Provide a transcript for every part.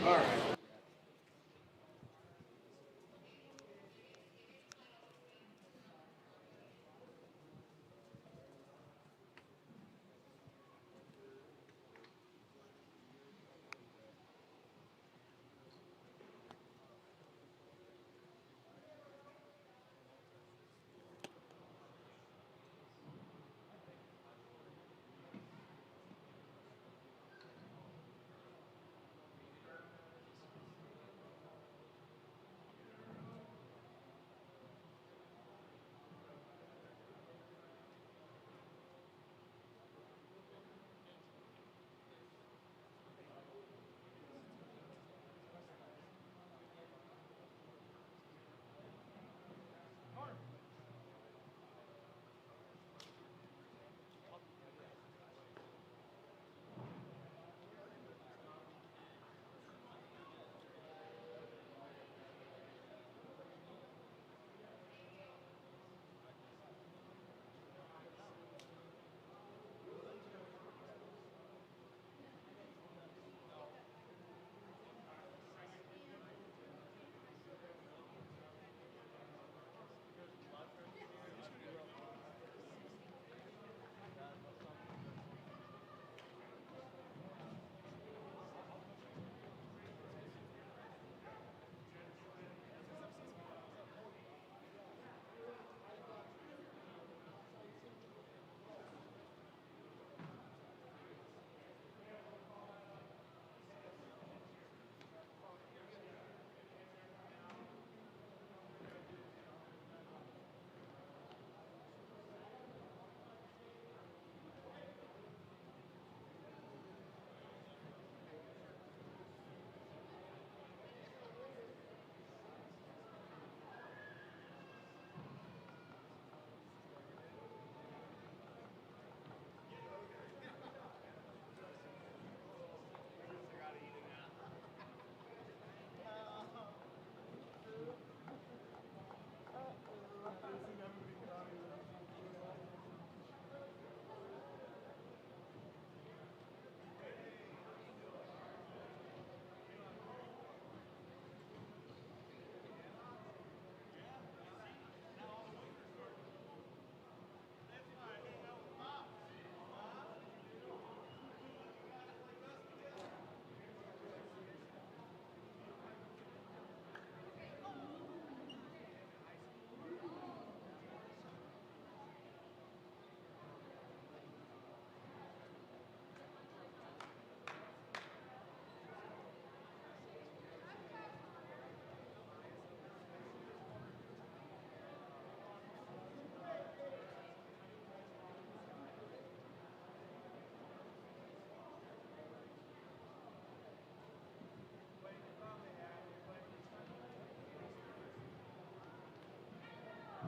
All right.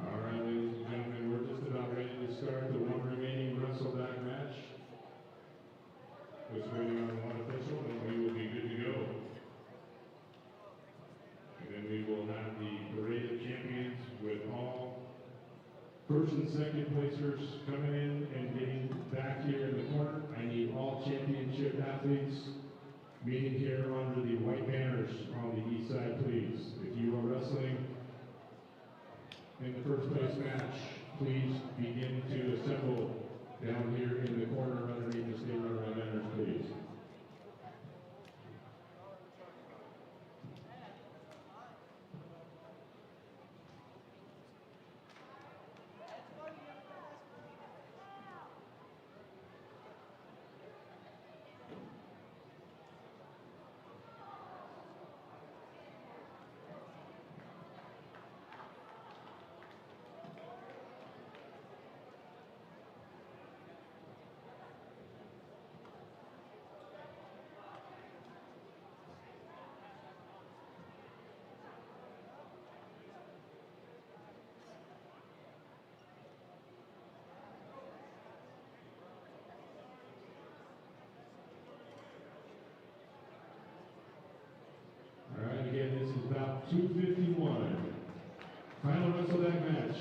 All right, ladies and gentlemen, we're just about ready to start the one remaining wrestle-back match. Just waiting on one official, and we will be good to go. And then we will have the parade of champions with all first and second placers coming in and getting back here in the corner. I need all championship athletes meeting here under the white banners on the east side, please. If you are wrestling in the first place match, please begin to assemble down here in the corner underneath the state runner banners, please. All right, again, this is about 251. Final wrestle-back match.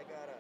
gotta.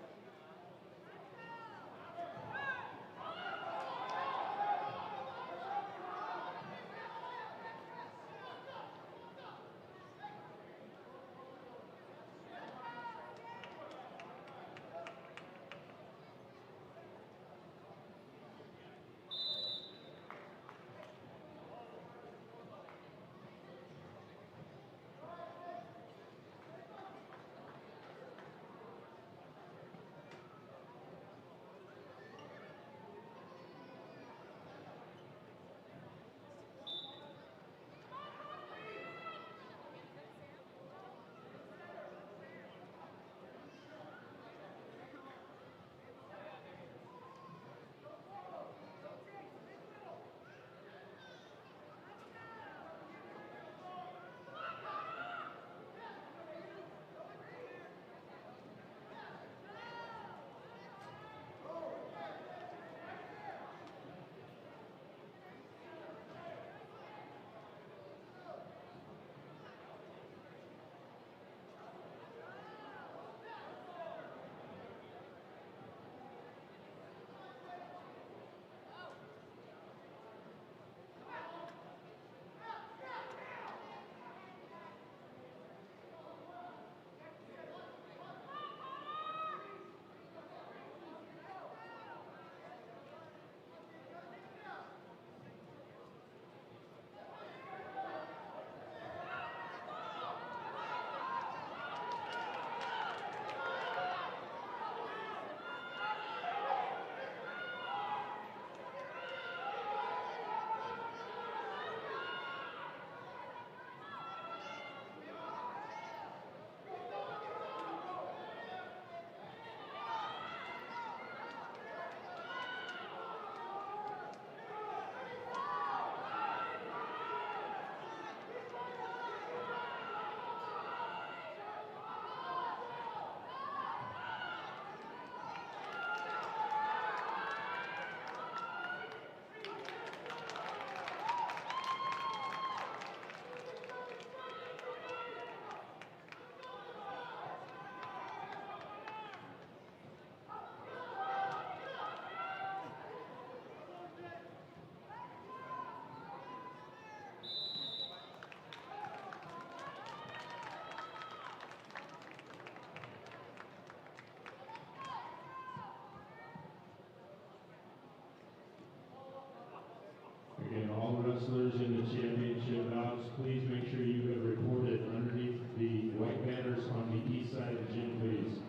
Again, all wrestlers in the championship bouts, please make sure you have reported underneath the white banners on the east side of the gym, please.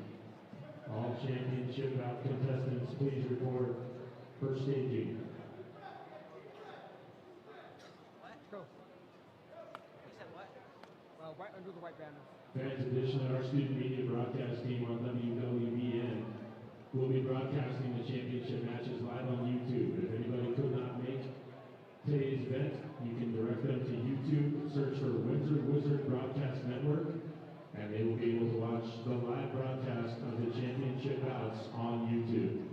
All championship bout contestants, please report for staging. What? Go. You said what? Right under the white banner. Fans, additionally, our student media broadcast team on WWBN will be broadcasting the championship matches live on YouTube. If anybody could not make today's event, you can direct them to YouTube, search for Windsor Wizard Broadcast Network, and they will be able to watch the live broadcast of the championship bouts on YouTube.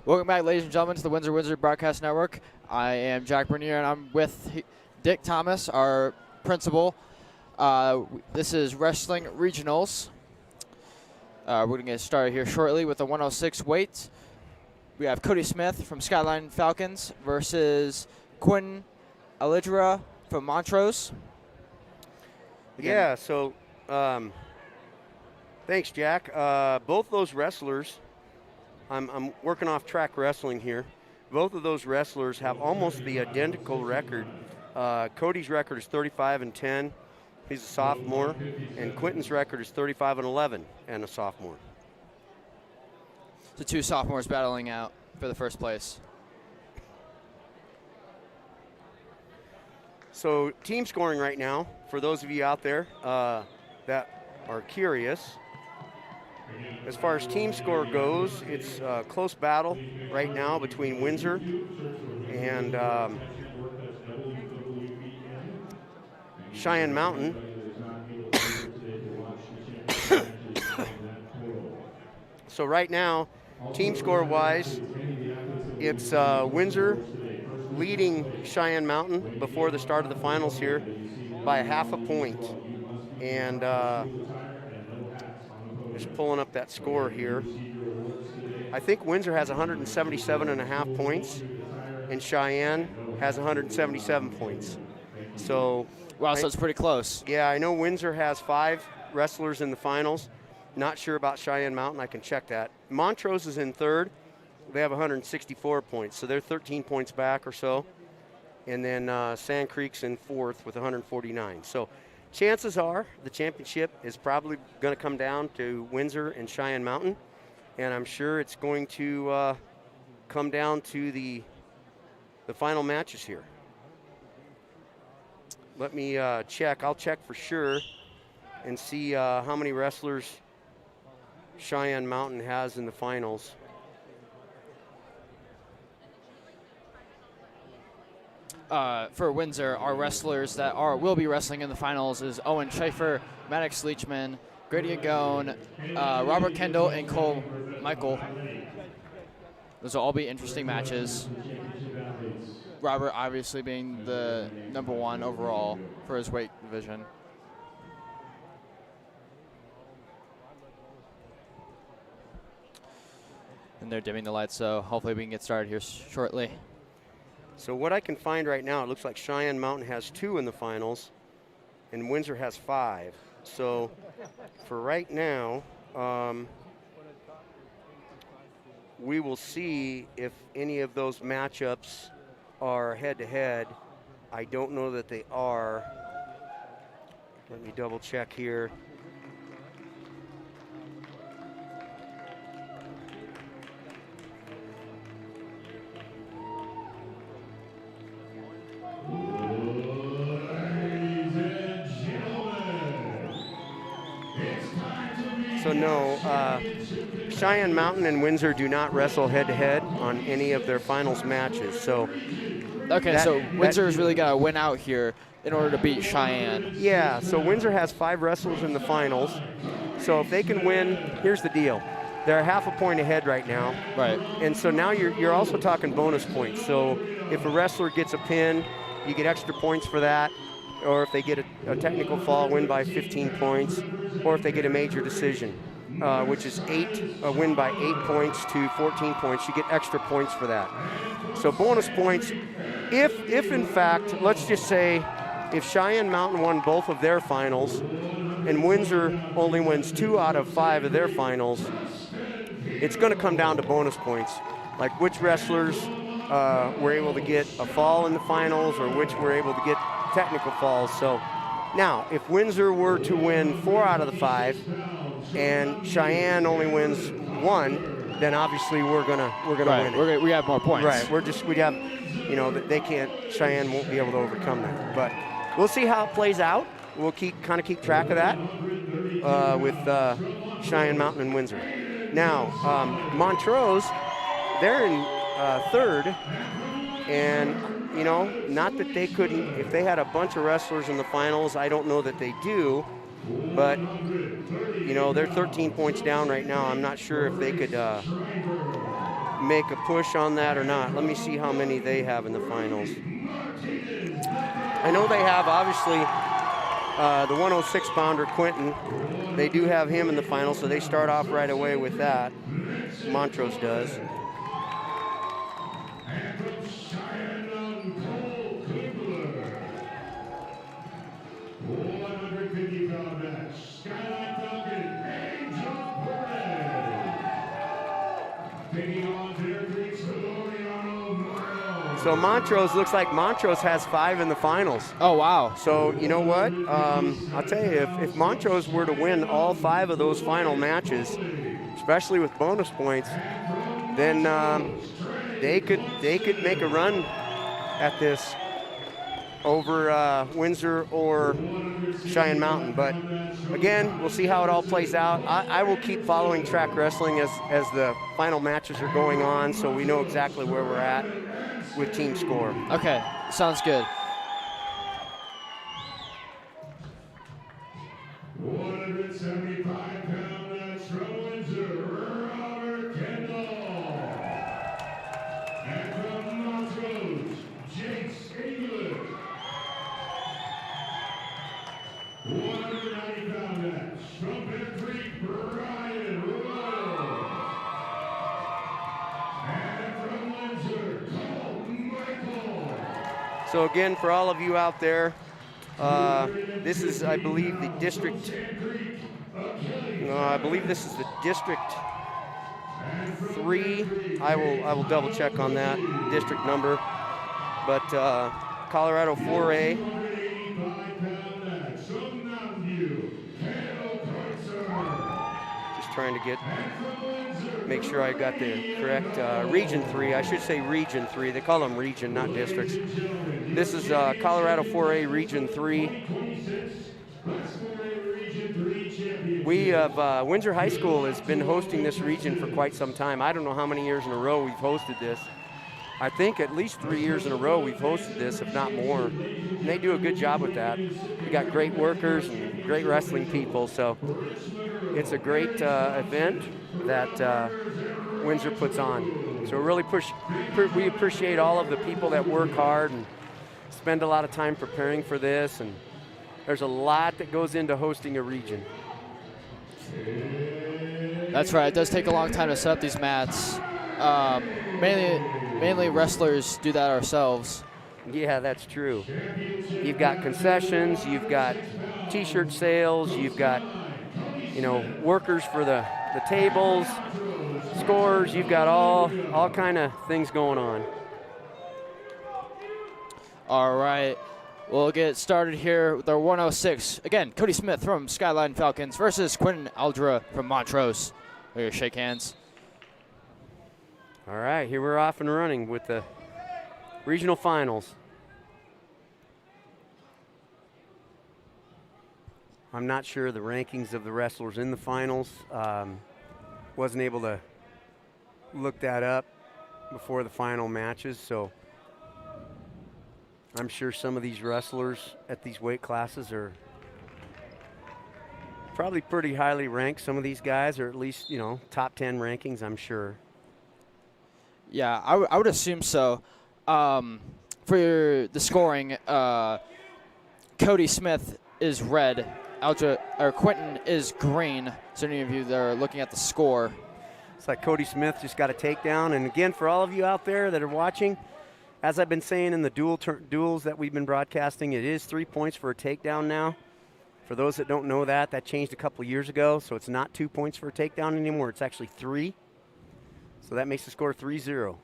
Welcome back, ladies and gentlemen, to the Windsor Wizard Broadcast Network. I am Jack Bernier, and I'm with Dick Thomas, our principal. This is Wrestling Regionals. We're going to get started here shortly with the 106 weight. We have Cody Smith from Skyline Falcons versus Quentin Alidra from Montrose. Yeah, so thanks, Jack. Both those wrestlers, I'm working off track wrestling here. Both of those wrestlers have almost the identical record. Cody's record is 35-10. He's a sophomore, and Quentin's record is 35-11 and a sophomore. The two sophomores battling out for the first place. So team scoring right now, for those of you out there that are curious, as far as team score goes, it's a close battle right now between Windsor and Cheyenne Mountain. So right now, team score-wise, it's Windsor leading Cheyenne Mountain before the start of the finals here by 0.5 point. And just pulling up that score here. I think Windsor has 177.5 points, and Cheyenne has 177 points. So, wow, so it's pretty close. Yeah, I know Windsor has 5 wrestlers in the finals. Not sure about Cheyenne Mountain. I can check that. Montrose is in third. They have 164 points, so they're 13 points back or so. And then Sand Creek's in fourth with 149. So chances are the championship is probably going to come down to Windsor and Cheyenne Mountain. And I'm sure it's going to come down to the final matches here. Let me check. I'll check for sure and see how many wrestlers Cheyenne Mountain has in the finals. For Windsor, our wrestlers that will be wrestling in the finals is Owen Schaefer, Maddox Leachman, Grady Agone, Robert Kendall, and Cole Michael. Those will all be interesting matches. Robert obviously being the #1 overall for his weight division. And they're dimming the lights, so hopefully we can get started here shortly. So what I can find right now, it looks like Cheyenne Mountain has 2 in the finals, and Windsor has 5. So for right now, we will see if any of those matchups are head-to-head. I don't know that they are. Let me double check here. So no, Cheyenne Mountain and Windsor do not wrestle head-to-head on any of their finals matches. So okay, so Windsor's really got to win out here in order to beat Cheyenne. Yeah, so Windsor has 5 wrestlers in the finals. So if they can win, here's the deal. They're 0.5 point ahead right now. Right. And so now you're also talking bonus points. So if a wrestler gets a pin, you get extra points for that. Or if they get a technical fall, win by 15 points. Or if they get a major decision, which is a win by 8 points to 14 points, you get extra points for that. So bonus points, if in fact, let's just say, if Cheyenne Mountain won both of their finals and Windsor only wins 2 out of 5 of their finals, it's going to come down to bonus points, like which wrestlers were able to get a fall in the finals or which were able to get technical falls. So now, if Windsor were to win 4 out of the 5 and Cheyenne only wins 1, then obviously we're gonna right. win it. We have more points. Right. We'd have, they can't. Cheyenne won't be able to overcome that. But we'll see how it plays out. We'll keep track of that with Cheyenne Mountain and Windsor. Now, Montrose, they're in third, and not that they couldn't. If they had a bunch of wrestlers in the finals, I don't know that they do. But they're 13 points down right now. I'm not sure if they could make a push on that or not. Let me see how many they have in the finals. I know they have, obviously, the 106-pounder Quentin. They do have him in the finals, so they start off right away with that. Montrose does. And from Cheyenne, Cole Kubler. 150-pound match. Skyline Falcon, Angel Perez. Taking on Faircreek's Valoriano Morrow. So Montrose, looks like Montrose has 5 in the finals. Oh, wow. So you know what? I'll tell you, if Montrose were to win all 5 of those final matches, especially with bonus points, then they could make a run at this over Windsor or Cheyenne Mountain. But again, we'll see how it all plays out. I will keep following track wrestling as the final matches are going on, so we know exactly where we're at with team score. Okay, sounds good. 175-pound match from Windsor, Robert Kendall. And from Montrose, Jace England. 190-pound match from Bear Creek, Brian Royal. And from Windsor, Cole Michael. So again, for all of you out there, this is, I believe, the district. I believe this is the district 3. I will double check on that district number. But Colorado 4A. Just trying to make sure I got the correct region 3. I should say region 3. They call them region, not districts. This is Colorado 4A region 3. We have, Windsor High School has been hosting this region for quite some time. I don't know how many years in a row we've hosted this. I think at least 3 years in a row we've hosted this, if not more. And they do a good job with that. We got great workers and great wrestling people, so it's a great event that Windsor puts on. So we appreciate all of the people that work hard and spend a lot of time preparing for this, and there's a lot that goes into hosting a region. That's right. It does take a long time to set up these mats. Mainly wrestlers do that ourselves. Yeah, that's true. You've got concessions, you've got T-shirt sales, you've got, workers for the tables, scores. You've got all kind of things going on. All right. We'll get started here with our 106. Again, Cody Smith from Skyline Falcons versus Quentin Aldra from Montrose. We're going to shake hands. All right, here we're off and running with the regional finals. I'm not sure the rankings of the wrestlers in the finals. Wasn't able to look that up before the final matches, so I'm sure some of these wrestlers at these weight classes are probably pretty highly ranked. Some of these guys are at least, top 10 rankings, I'm sure. Yeah, I would assume so. For the scoring, Cody Smith is red. Quentin is green. So any of you that are looking at the score. It's like Cody Smith just got a takedown. And again, for all of you out there that are watching, as I've been saying in the duels that we've been broadcasting, it is 3 points for a takedown now. For those that don't know that changed a couple of years ago. So it's not 2 points for a takedown anymore. It's actually 3. So that makes the score 3-0.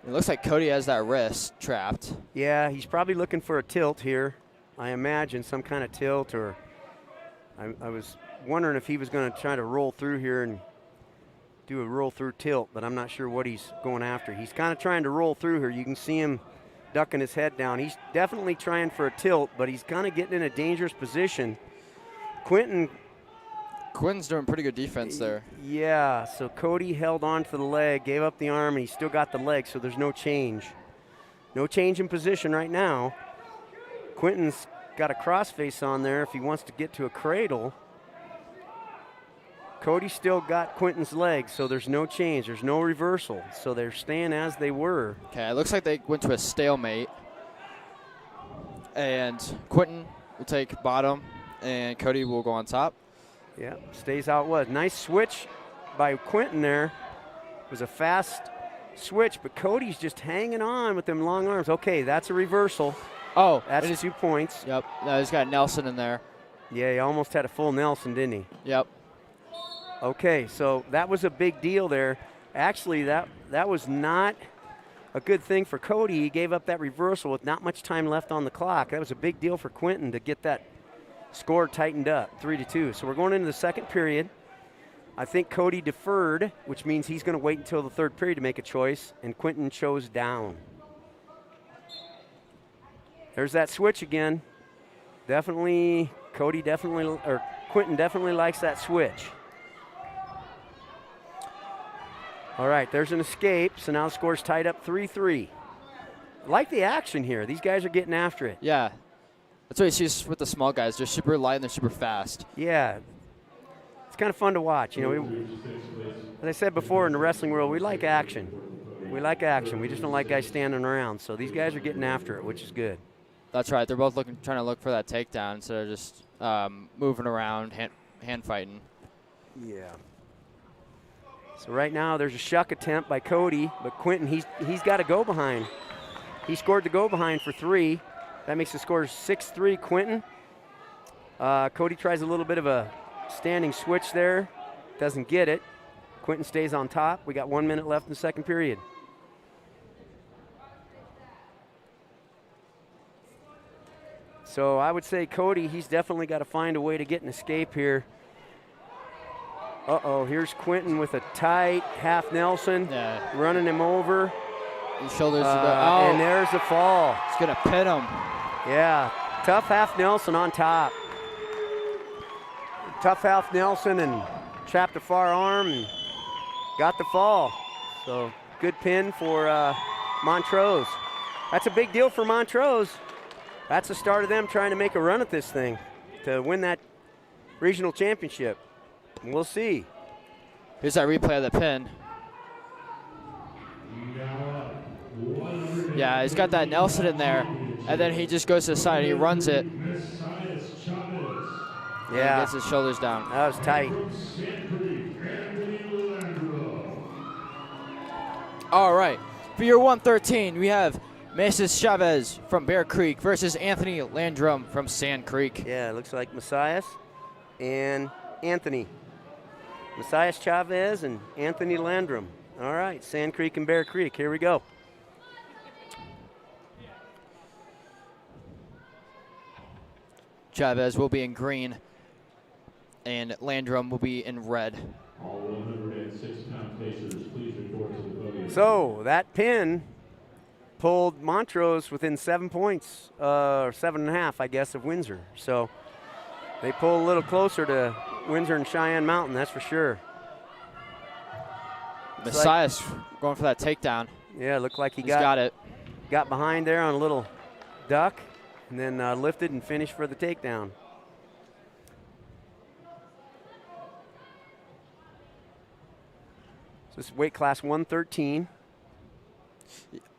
It looks like Cody has that wrist trapped. Yeah, he's probably looking for a tilt here. I imagine some kind of tilt, or I was wondering if he was going to try to roll through here and do a roll through tilt, but I'm not sure what he's going after. He's kind of trying to roll through here. You can see him ducking his head down. He's definitely trying for a tilt, but he's kind of getting in a dangerous position. Quentin's doing pretty good defense there. Yeah, so Cody held on to the leg, gave up the arm, and he still got the leg, so there's no change. No change in position right now. Quentin's got a crossface on there if he wants to get to a cradle. Cody still got Quentin's legs, so there's no change. There's no reversal. So they're staying as they were. Okay, it looks like they went to a stalemate. And Quentin will take bottom, and Cody will go on top. Yeah, stays how it was. Nice switch by Quentin there. It was a fast switch, but Cody's just hanging on with them long arms. Okay, that's a reversal. Oh, That's 2 points. Yep, no, he's got Nelson in there. Yeah, he almost had a full Nelson, didn't he? Yep. Okay, so that was a big deal there. Actually, that was not a good thing for Cody. He gave up that reversal with not much time left on the clock. That was a big deal for Quentin to get that score tightened up, 3-2. So we're going into the second period. I think Cody deferred, which means he's going to wait until the third period to make a choice, and Quentin chose down. There's that switch again. Definitely, Quentin definitely likes that switch. All right, there's an escape, so now the score's tied up 3-3. I like the action here. These guys are getting after it. Yeah. That's what you see with the small guys. They're super light and they're super fast. Yeah. It's kind of fun to watch. You know, as I said before, in the wrestling world, we like action. We like action. We just don't like guys standing around. So these guys are getting after it, which is good. That's right. They're both trying to look for that takedown instead of just moving around, hand fighting. Yeah. So right now there's a shuck attempt by Cody, but Quentin, he's got to go behind. He scored the go behind for 3. That makes the score 6-3 Quentin. Cody tries a little bit of a standing switch there. Doesn't get it. Quentin stays on top. We got 1 minute left in the second period. So I would say Cody, he's definitely got to find a way to get an escape here. Uh-oh, here's Quentin with a tight half Nelson, running him over. His shoulders are and there's a fall. It's going to pin him. Yeah, tough half Nelson on top. Tough half Nelson and trapped a far arm and got the fall. So good pin for Montrose. That's a big deal for Montrose. That's the start of them trying to make a run at this thing to win that regional championship. We'll see. Here's that replay of the pin. Yeah, he's got that Nelson in there, and then he just goes to the side and he runs it. Yeah. And gets his shoulders down. That was tight. All right. For your 113, we have Mrs. Chavez from Bear Creek versus Anthony Landrum from Sand Creek. Yeah, it looks like Messias and Anthony. Messias Chavez and Anthony Landrum. All right, Sand Creek and Bear Creek. Here we go. Chavez will be in green, and Landrum will be in red. All 106-pound placers, please report to the podium. So that pin pulled Montrose within 7 points, or 7.5, I guess, of Windsor. So they pull a little closer to Windsor and Cheyenne Mountain, that's for sure. Messias going for that takedown. Yeah, looked like he He's got it. Got behind there on a little duck and then lifted and finished for the takedown. So this is weight class 113.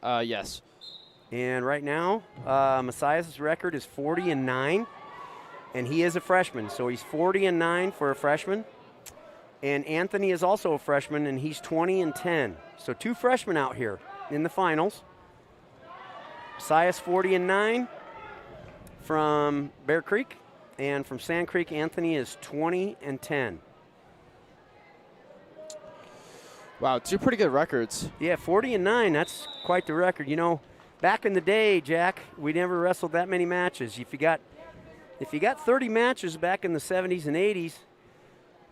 Yes. And right now, Messias' record is 40-9, and he is a freshman. So he's 40-9 for a freshman. And Anthony is also a freshman, and he's 20-10. So 2 freshmen out here in the finals. Messias 40-9 from Bear Creek, and from Sand Creek, Anthony is 20-10. Wow, 2 pretty good records. Yeah, 40-9, that's quite the record. You know, back in the day, Jack, we never wrestled that many matches. If you got 30 matches back in the 70s and 80s,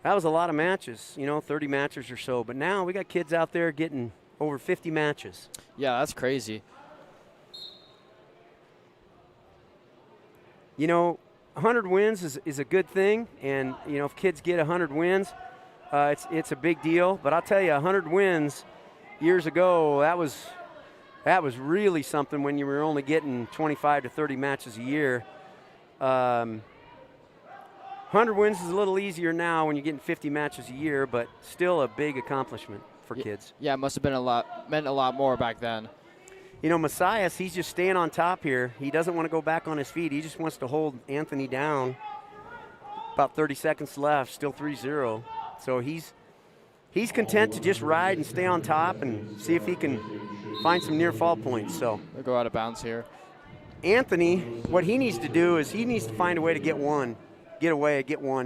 that was a lot of matches, you know, 30 matches or so. But now we got kids out there getting over 50 matches. Yeah, that's crazy. You know, 100 wins is a good thing. And, you know, if kids get 100 wins, it's a big deal. But I'll tell you, 100 wins years ago, that was really something when you were only getting 25 to 30 matches a year. 100 wins is a little easier now when you're getting 50 matches a year, but still a big accomplishment for kids. Yeah, it must have been meant a lot more back then. You know, Messias, he's just staying on top here. He doesn't want to go back on his feet. He just wants to hold Anthony down. About 30 seconds left, still 3-0. So he's content to just ride and stay on top and see if he can find some near fall points. So They'll go out of bounds here. Anthony, what he needs to do is he needs to find a way to get one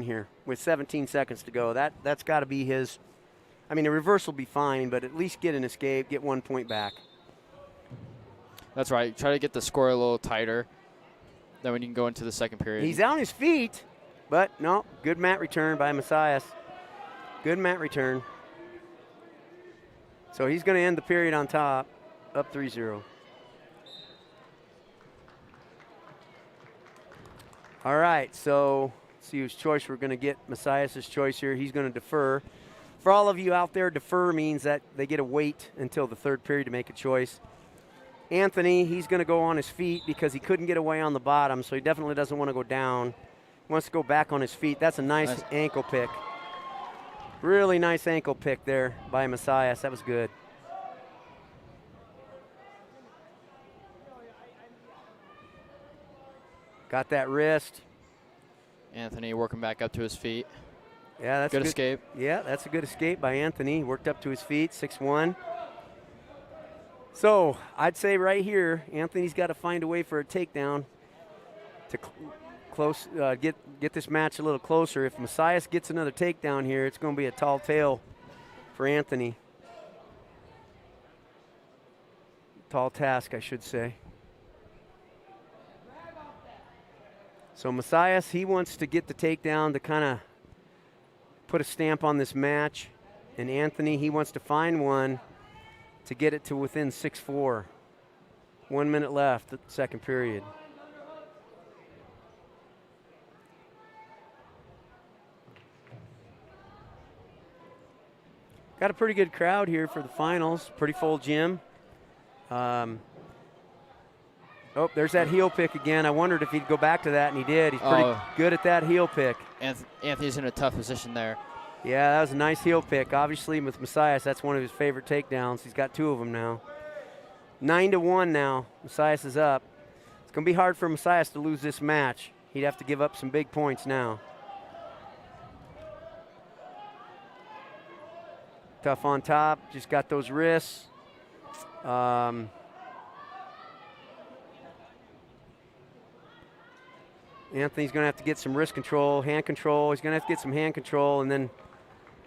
here with 17 seconds to go. That's got to be his. I mean, the reverse will be fine, but at least get an escape, get 1 point back. That's right. Try to get the score a little tighter. Then we can go into the second period. He's on his feet, but no, good mat return by Messias. Good mat return. So he's going to end the period on top, up 3-0. All right, so let's see whose choice we're going to get. Messias' choice here. He's going to defer. For all of you out there, defer means that they get to wait until the third period to make a choice. Anthony, he's going to go on his feet because he couldn't get away on the bottom, so he definitely doesn't want to go down. He wants to go back on his feet. That's a nice ankle pick. Really nice ankle pick there by Messias. That was good. Got that wrist. Anthony working back up to his feet. Yeah, that's good escape. Yeah, that's a good escape by Anthony. Worked up to his feet, 6-1. So I'd say right here, Anthony's got to find a way for a takedown to get this match a little closer. If Messias gets another takedown here, it's going to be a tall tale for Anthony. Tall task, I should say. So Messias, he wants to get the takedown to kind of put a stamp on this match. And Anthony, he wants to find one to get it to within 6-4. 1 minute left at the second period. Got a pretty good crowd here for the finals. Pretty full gym. Oh, there's that heel pick again. I wondered if he'd go back to that, and he did. He's pretty good at that heel pick. Anthony's in a tough position there. Yeah, that was a nice heel pick. Obviously, with Messias, that's one of his favorite takedowns. He's got 2 of them now. 9-1 now. Messias is up. It's going to be hard for Messias to lose this match. He'd have to give up some big points now. Tough on top. Just got those wrists. Anthony's going to have to get some wrist control, hand control. He's going to have to get some hand control and then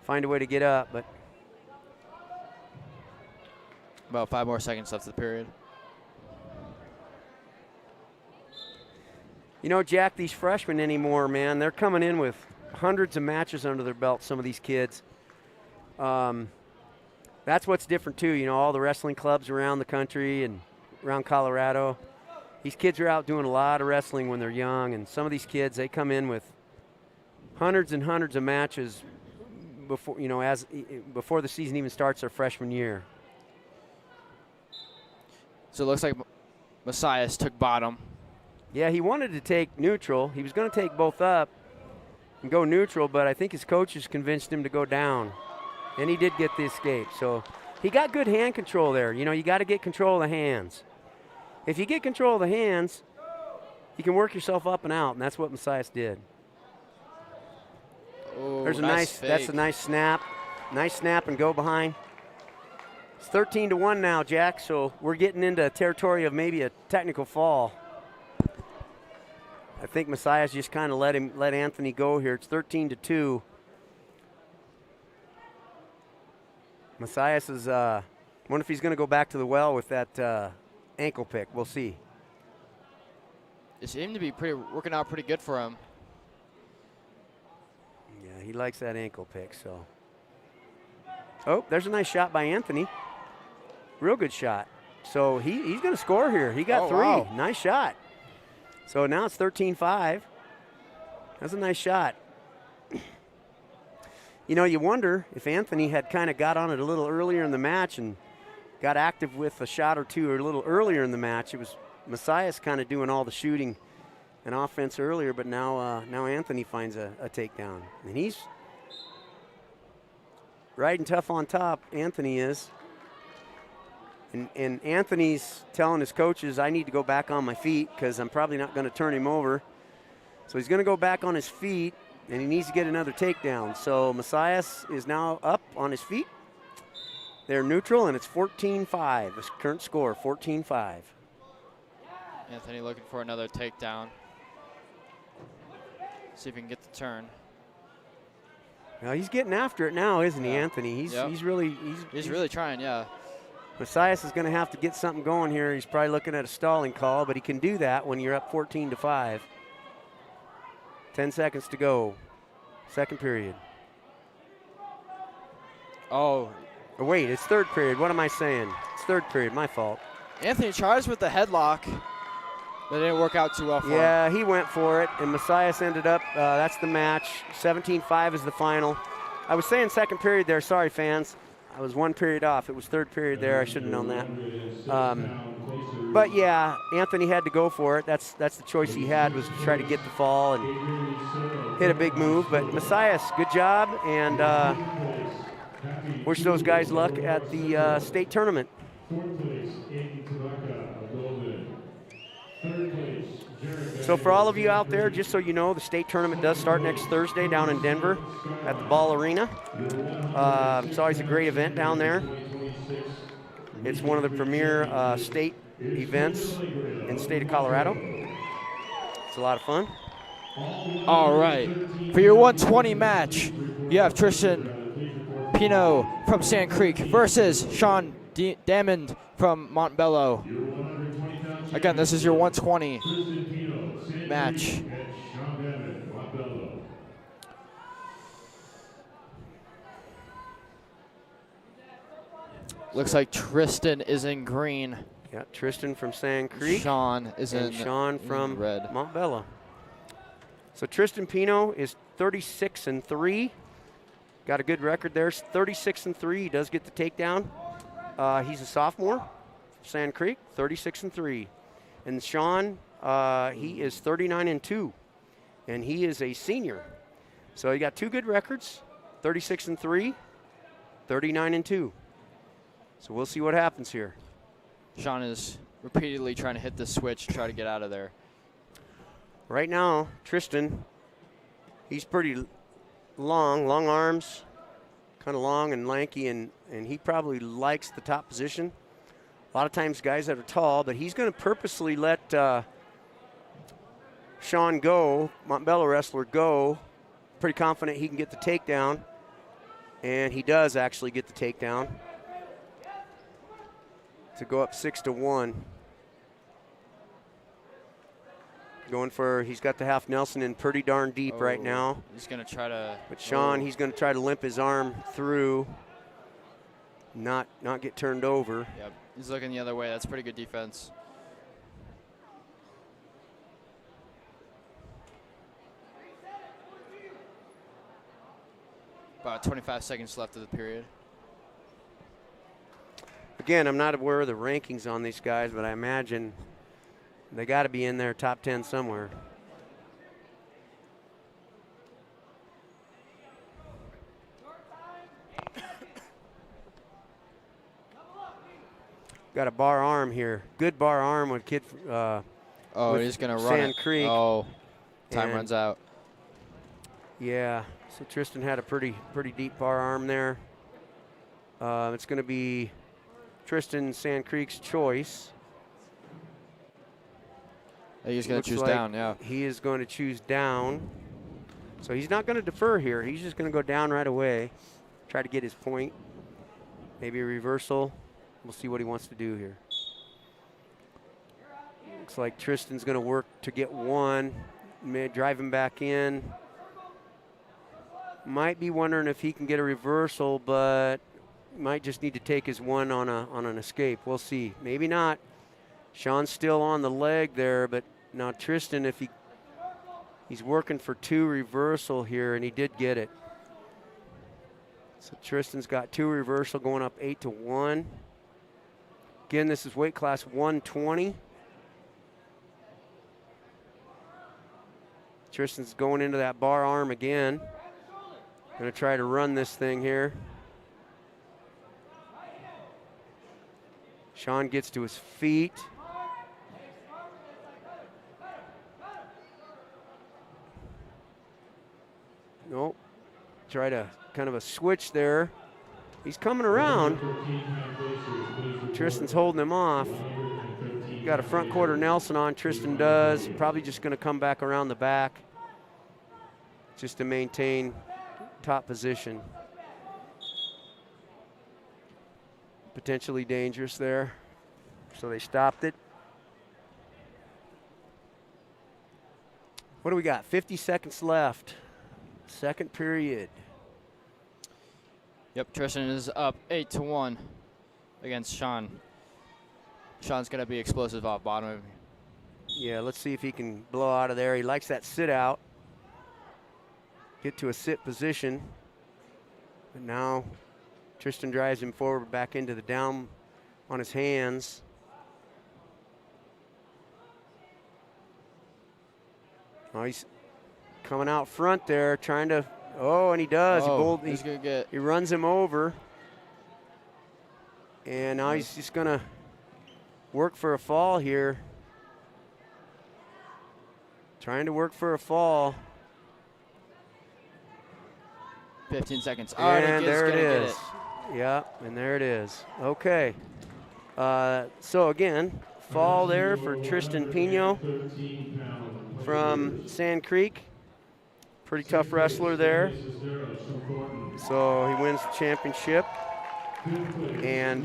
find a way to get up. But about 5 more seconds left of the period. You know, Jack, these freshmen anymore, man, they're coming in with hundreds of matches under their belt, some of these kids. That's what's different, too. You know, all the wrestling clubs around the country and around Colorado. These kids are out doing a lot of wrestling when they're young, and some of these kids, they come in with hundreds and hundreds of matches before, you know, before the season even starts their freshman year. So it looks like Messias took bottom. Yeah, he wanted to take neutral. He was going to take both up and go neutral, but I think his coaches convinced him to go down, and he did get the escape. So he got good hand control there. You know, you got to get control of the hands. If you get control of the hands, you can work yourself up and out, and that's what Messias did. Oh, There's that's a nice snap. Nice snap and go behind. It's 13-1 now, Jack, so we're getting into territory of maybe a technical fall. I think Messias just kind of let Anthony go here. It's 13-2. Messias is, wonder if he's going to go back to the well with that ankle pick. We'll see. It seemed to be working out pretty good for him. Yeah, he likes that ankle pick, so. Oh, there's a nice shot by Anthony. Real good shot. So he's going to score here. He got 3. Wow. Nice shot. So now it's 13-5. That's a nice shot. You know, you wonder if Anthony had kind of got on it a little earlier in the match and got active with a shot or two or a little earlier in the match. It was Messias kind of doing all the shooting an offense earlier, but now now Anthony finds a takedown. And he's riding tough on top, Anthony is. And Anthony's telling his coaches, I need to go back on my feet because I'm probably not going to turn him over. So he's going to go back on his feet, and he needs to get another takedown. So Messias is now up on his feet. They're neutral, and it's 14-5. This current score, 14-5. Anthony looking for another takedown. See if he can get the turn. Now he's getting after it now, isn't he, Yeah. Anthony? He's Yep. he's really He's really trying, yeah. Messias is going to have to get something going here. He's probably looking at a stalling call, but he can do that when you're up 14-5. 10 seconds to go. Second period. Oh, Or wait, it's third period. What am I saying? It's third period. My fault. Anthony tries with the headlock. That didn't work out too well for him. Yeah, he went for it, and Messias ended up, that's the match. 17-5 is the final. I was saying second period there. Sorry, fans. I was one period off. It was third period there. I should have known that. But, yeah, Anthony had to go for it. That's the choice he had, was to try to get the fall and hit a big move. But Messias, good job, and wish those guys luck at the state tournament. Fourth place, Aiden Tabaka, golden. Third place, Jared So for all of you out there, just so you know, the state tournament does start next Thursday down in Denver at the Ball Arena. It's always a great event down there. It's one of the premier state events in the state of Colorado. It's a lot of fun. All right. For your 120 match, you have Tristan Pino from Sand Creek versus Sean Damond from Montbello. Again, this is your 120 match. Looks like Tristan is in green. Yeah, Tristan from Sand Creek. Sean is in and Sean from red. Montbello. So Tristan Pino is 36-3. Got a good record there. 36-3. He does get the takedown. He's a sophomore, Sand Creek, 36-3. And Sean, he is 39-2, and he is a senior. So he got two good records, 36-3, 39-2. So we'll see what happens here. Sean is repeatedly trying to hit the switch, try to get out of there. Right now, Tristan, he's pretty long arms, kind of long and lanky, and he probably likes the top position. A lot of times guys that are tall, but he's going to purposely let Sean go, Montbello wrestler go. Pretty confident he can get the takedown, and he does actually get the takedown to go up 6-1. Going for, he's got the half Nelson in pretty darn deep right now. He's going to try to. But Sean, he's going to try to limp his arm through, not get turned over. Yep, he's looking the other way. That's pretty good defense. About 25 seconds left of the period. Again, I'm not aware of the rankings on these guys, but I imagine they got to be in there top 10 somewhere. Got a bar arm here. Good bar arm with kid. Oh, he's going to run Sand it. Creek. Oh, time And runs out. Yeah, so Tristan had a pretty deep bar arm there. It's going to be Tristan Sand Creek's choice. He's going to choose like down, yeah. He is going to choose down. So he's not going to defer here. He's just going to go down right away. Try to get his point. Maybe a reversal. We'll see what he wants to do here. Looks like Tristan's going to work to get one. May drive him back in. Might be wondering if he can get a reversal, but might just need to take his one on an escape. We'll see. Maybe not. Sean's still on the leg there, but now Tristan, if he's working for two reversal here, and he did get it. So Tristan's got two reversal going up 8-1. Again, this is weight class 120. Tristan's going into that bar arm again. Gonna try to run this thing here. Sean gets to his feet. Nope. Try to kind of a switch there. He's coming around. Tristan's holding him off. Got a front quarter Nelson on, Tristan does. Probably just gonna come back around the back just to maintain top position. Potentially dangerous there. So they stopped it. What do we got? 50 seconds left. Second period. Yep, Tristan is up 8-1 against Sean. Sean's gonna be explosive off bottom. Yeah, let's see if he can blow out of there. He likes that sit out. Get to a sit position. But now Tristan drives him forward back into the down on his hands. Oh, he's coming out front there, trying to, oh, and he does. He runs him over. And now he's just gonna work for a fall here. Trying to work for a fall. 15 seconds. And there it is. Yeah, and there it is. Okay. So again, fall there for Tristan Pino from Sand Creek. Pretty tough wrestler there. So he wins the championship. And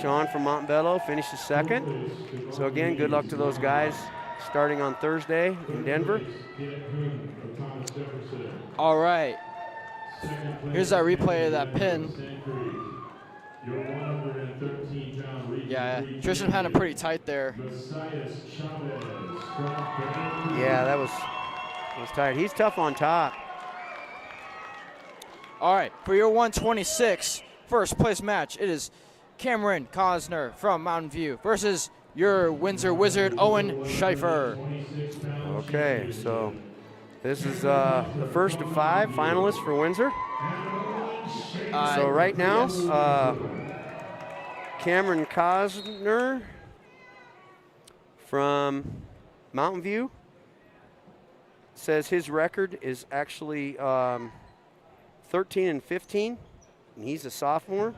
Sean from Montbello finishes second. So again, good luck to those guys starting on Thursday in Denver. All right. Here's our replay of that pin. Yeah, Tristan had him pretty tight there. Yeah, that was tight. He's tough on top. All right, for your 126 first place match, it is Cameron Cosner from Mountain View versus your Windsor Wizard, Owen Schaefer. Okay, so this is the first of 5 finalists for Windsor. So right now, yes. Cameron Cosner from Mountain View says his record is actually 13-15, and he's a sophomore.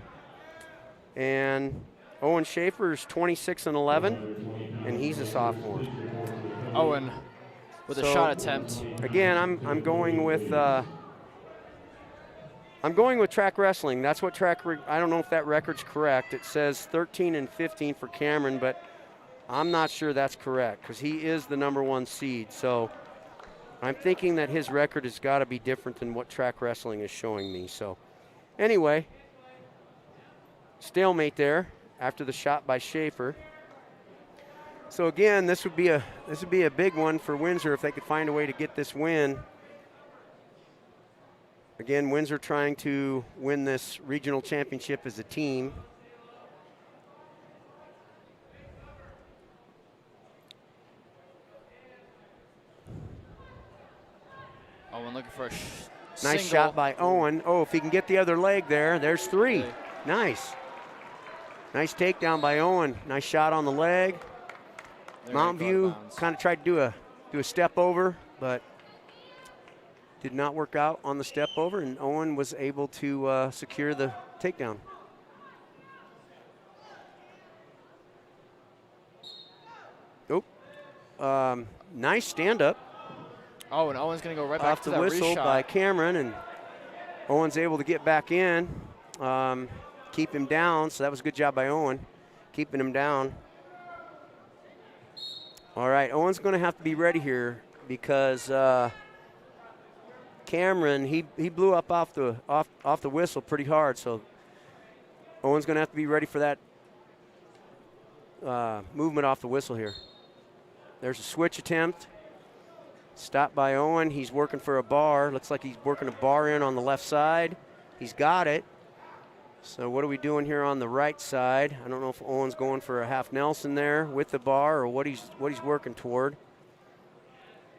And Owen Schaefer is 26-11, and he's a sophomore. Owen with a shot attempt. Again, I'm going with track wrestling. That's what I don't know if that record's correct. It says 13-15 for Cameron, but I'm not sure that's correct because he is the #1 seed. So I'm thinking that his record has got to be different than what track wrestling is showing me. So anyway, stalemate there after the shot by Schaefer. So again, this would be a big one for Windsor if they could find a way to get this win. Again, Windsor trying to win this regional championship as a team. Owen looking for a nice single. shot by Owen. Oh, if he can get the other leg there, there's 3. Nice. Nice takedown by Owen. Nice shot on the leg. Mountain View kind of tried to do a step over, but did not work out on the step over, and Owen was able to secure the takedown. Oh, nice stand-up. Oh, and Owen's going to go right back off to the that whistle reshot. by Cameron, and Owen's able to get back in, keep him down. So that was a good job by Owen, keeping him down. All right, Owen's going to have to be ready here because Cameron he blew up off the whistle pretty hard. So Owen's going to have to be ready for that movement off the whistle here. There's a switch attempt. Stopped by Owen. He's working for a bar. Looks like he's working a bar in on the left side. He's got it. So what are we doing here on the right side? I don't know if Owen's going for a half Nelson there with the bar or what he's working toward.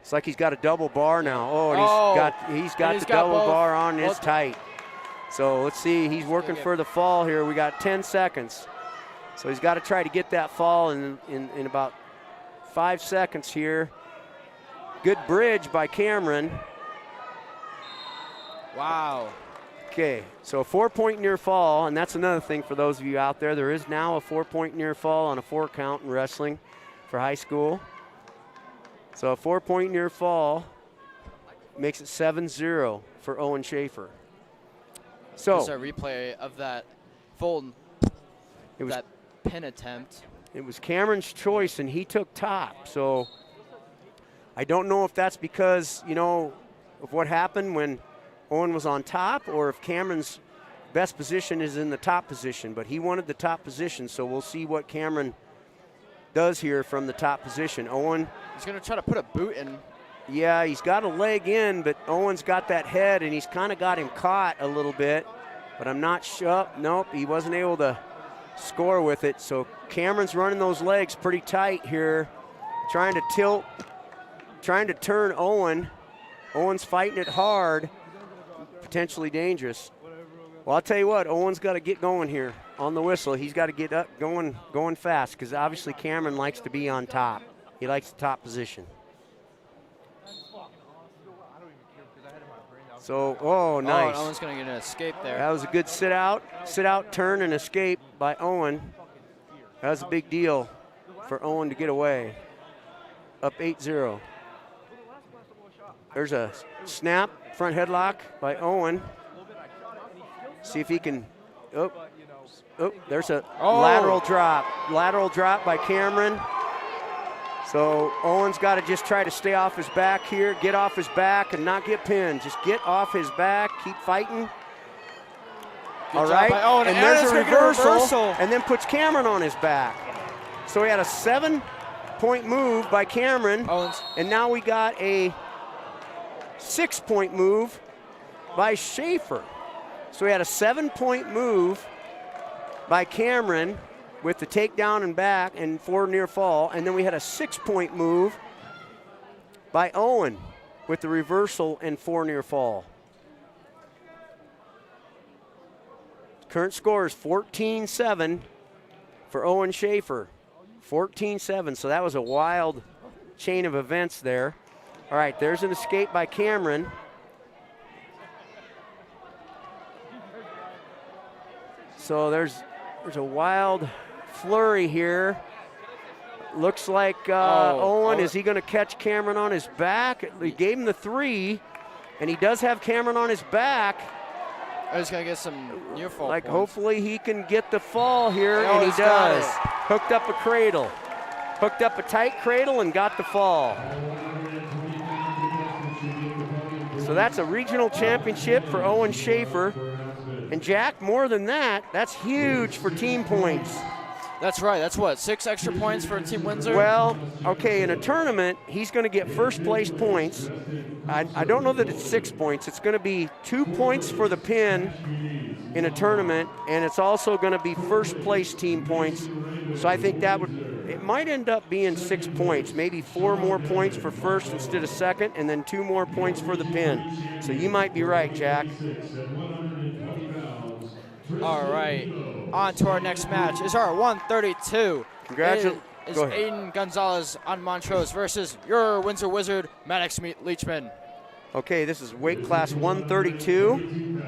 It's like he's got a double bar now. Oh, and he's got the double both. bar on. Well, it's tight. So let's see. He's working for the fall here. We got 10 seconds. So he's got to try to get that fall in about 5 seconds here. Good bridge by Cameron. Wow. Okay, so a 4-point near fall, and that's another thing for those of you out there. There is now a 4-point near fall on a 4 count in wrestling for high school. So a 4-point near fall makes it 7-0 for Owen Schaefer. So just a replay of that that pin attempt. It was Cameron's choice, and he took top. So I don't know if that's because, you know, of what happened when Owen was on top, or if Cameron's best position is in the top position. But he wanted the top position, so we'll see what Cameron does here from the top position. Owen, he's going to try to put a boot in. Yeah, he's got a leg in, but Owen's got that head, and he's kind of got him caught a little bit. But I'm not sure. Nope, he wasn't able to score with it. So Cameron's running those legs pretty tight here, trying to tilt, trying to turn Owen. Owen's fighting it hard, potentially dangerous. Well, I'll tell you what, Owen's got to get going here on the whistle. He's got to get up, going fast, because obviously Cameron likes to be on top. He likes the top position. So, oh, nice. Oh, Owen's going to get an escape there. That was a good sit out, turn, and escape by Owen. That was a big deal for Owen to get away. Up 8-0. There's a snap, front headlock by Owen. See if he can, there's a lateral drop by Cameron. So Owen's got to just try to stay off his back here, get off his back and not get pinned. Just get off his back, keep fighting. All right, and there's a reversal, and then puts Cameron on his back. So we had a 7-point move by Cameron, and now we got a 6-point move by Schaefer. So we had a 7-point move by Cameron with the takedown and back and 4 near fall, and then we had a 6-point move by Owen with the reversal and 4 near fall. Current score is 14-7 for Owen Schaefer. 14-7, so that was a wild chain of events there. All right, there's an escape by Cameron. So there's a wild flurry here. Looks like Owen, is he going to catch Cameron on his back? He gave him the 3, and he does have Cameron on his back. He's going to get some near fall Like, points. hopefully he can get the fall here, and he does. Hooked up a cradle. Hooked up a tight cradle and got the fall. So that's a regional championship for Owen Schaefer. And Jack, more than that, that's huge for team points. That's right. That's what, 6 extra points for Team Windsor? Well, okay, in a tournament, he's going to get first place points. I don't know that it's 6 points. It's going to be 2 points for the pin in a tournament, and it's also going to be first place team points. So I think it might end up being 6 points, maybe 4 more points for first instead of second, and then 2 more points for the pin. So you might be right, Jack. All right, on to our next match. Is our 132. Congratulations. Is Aiden Gonzalez on Montrose versus your Windsor Wizard, Maddox Leachman. Okay, this is weight class 132.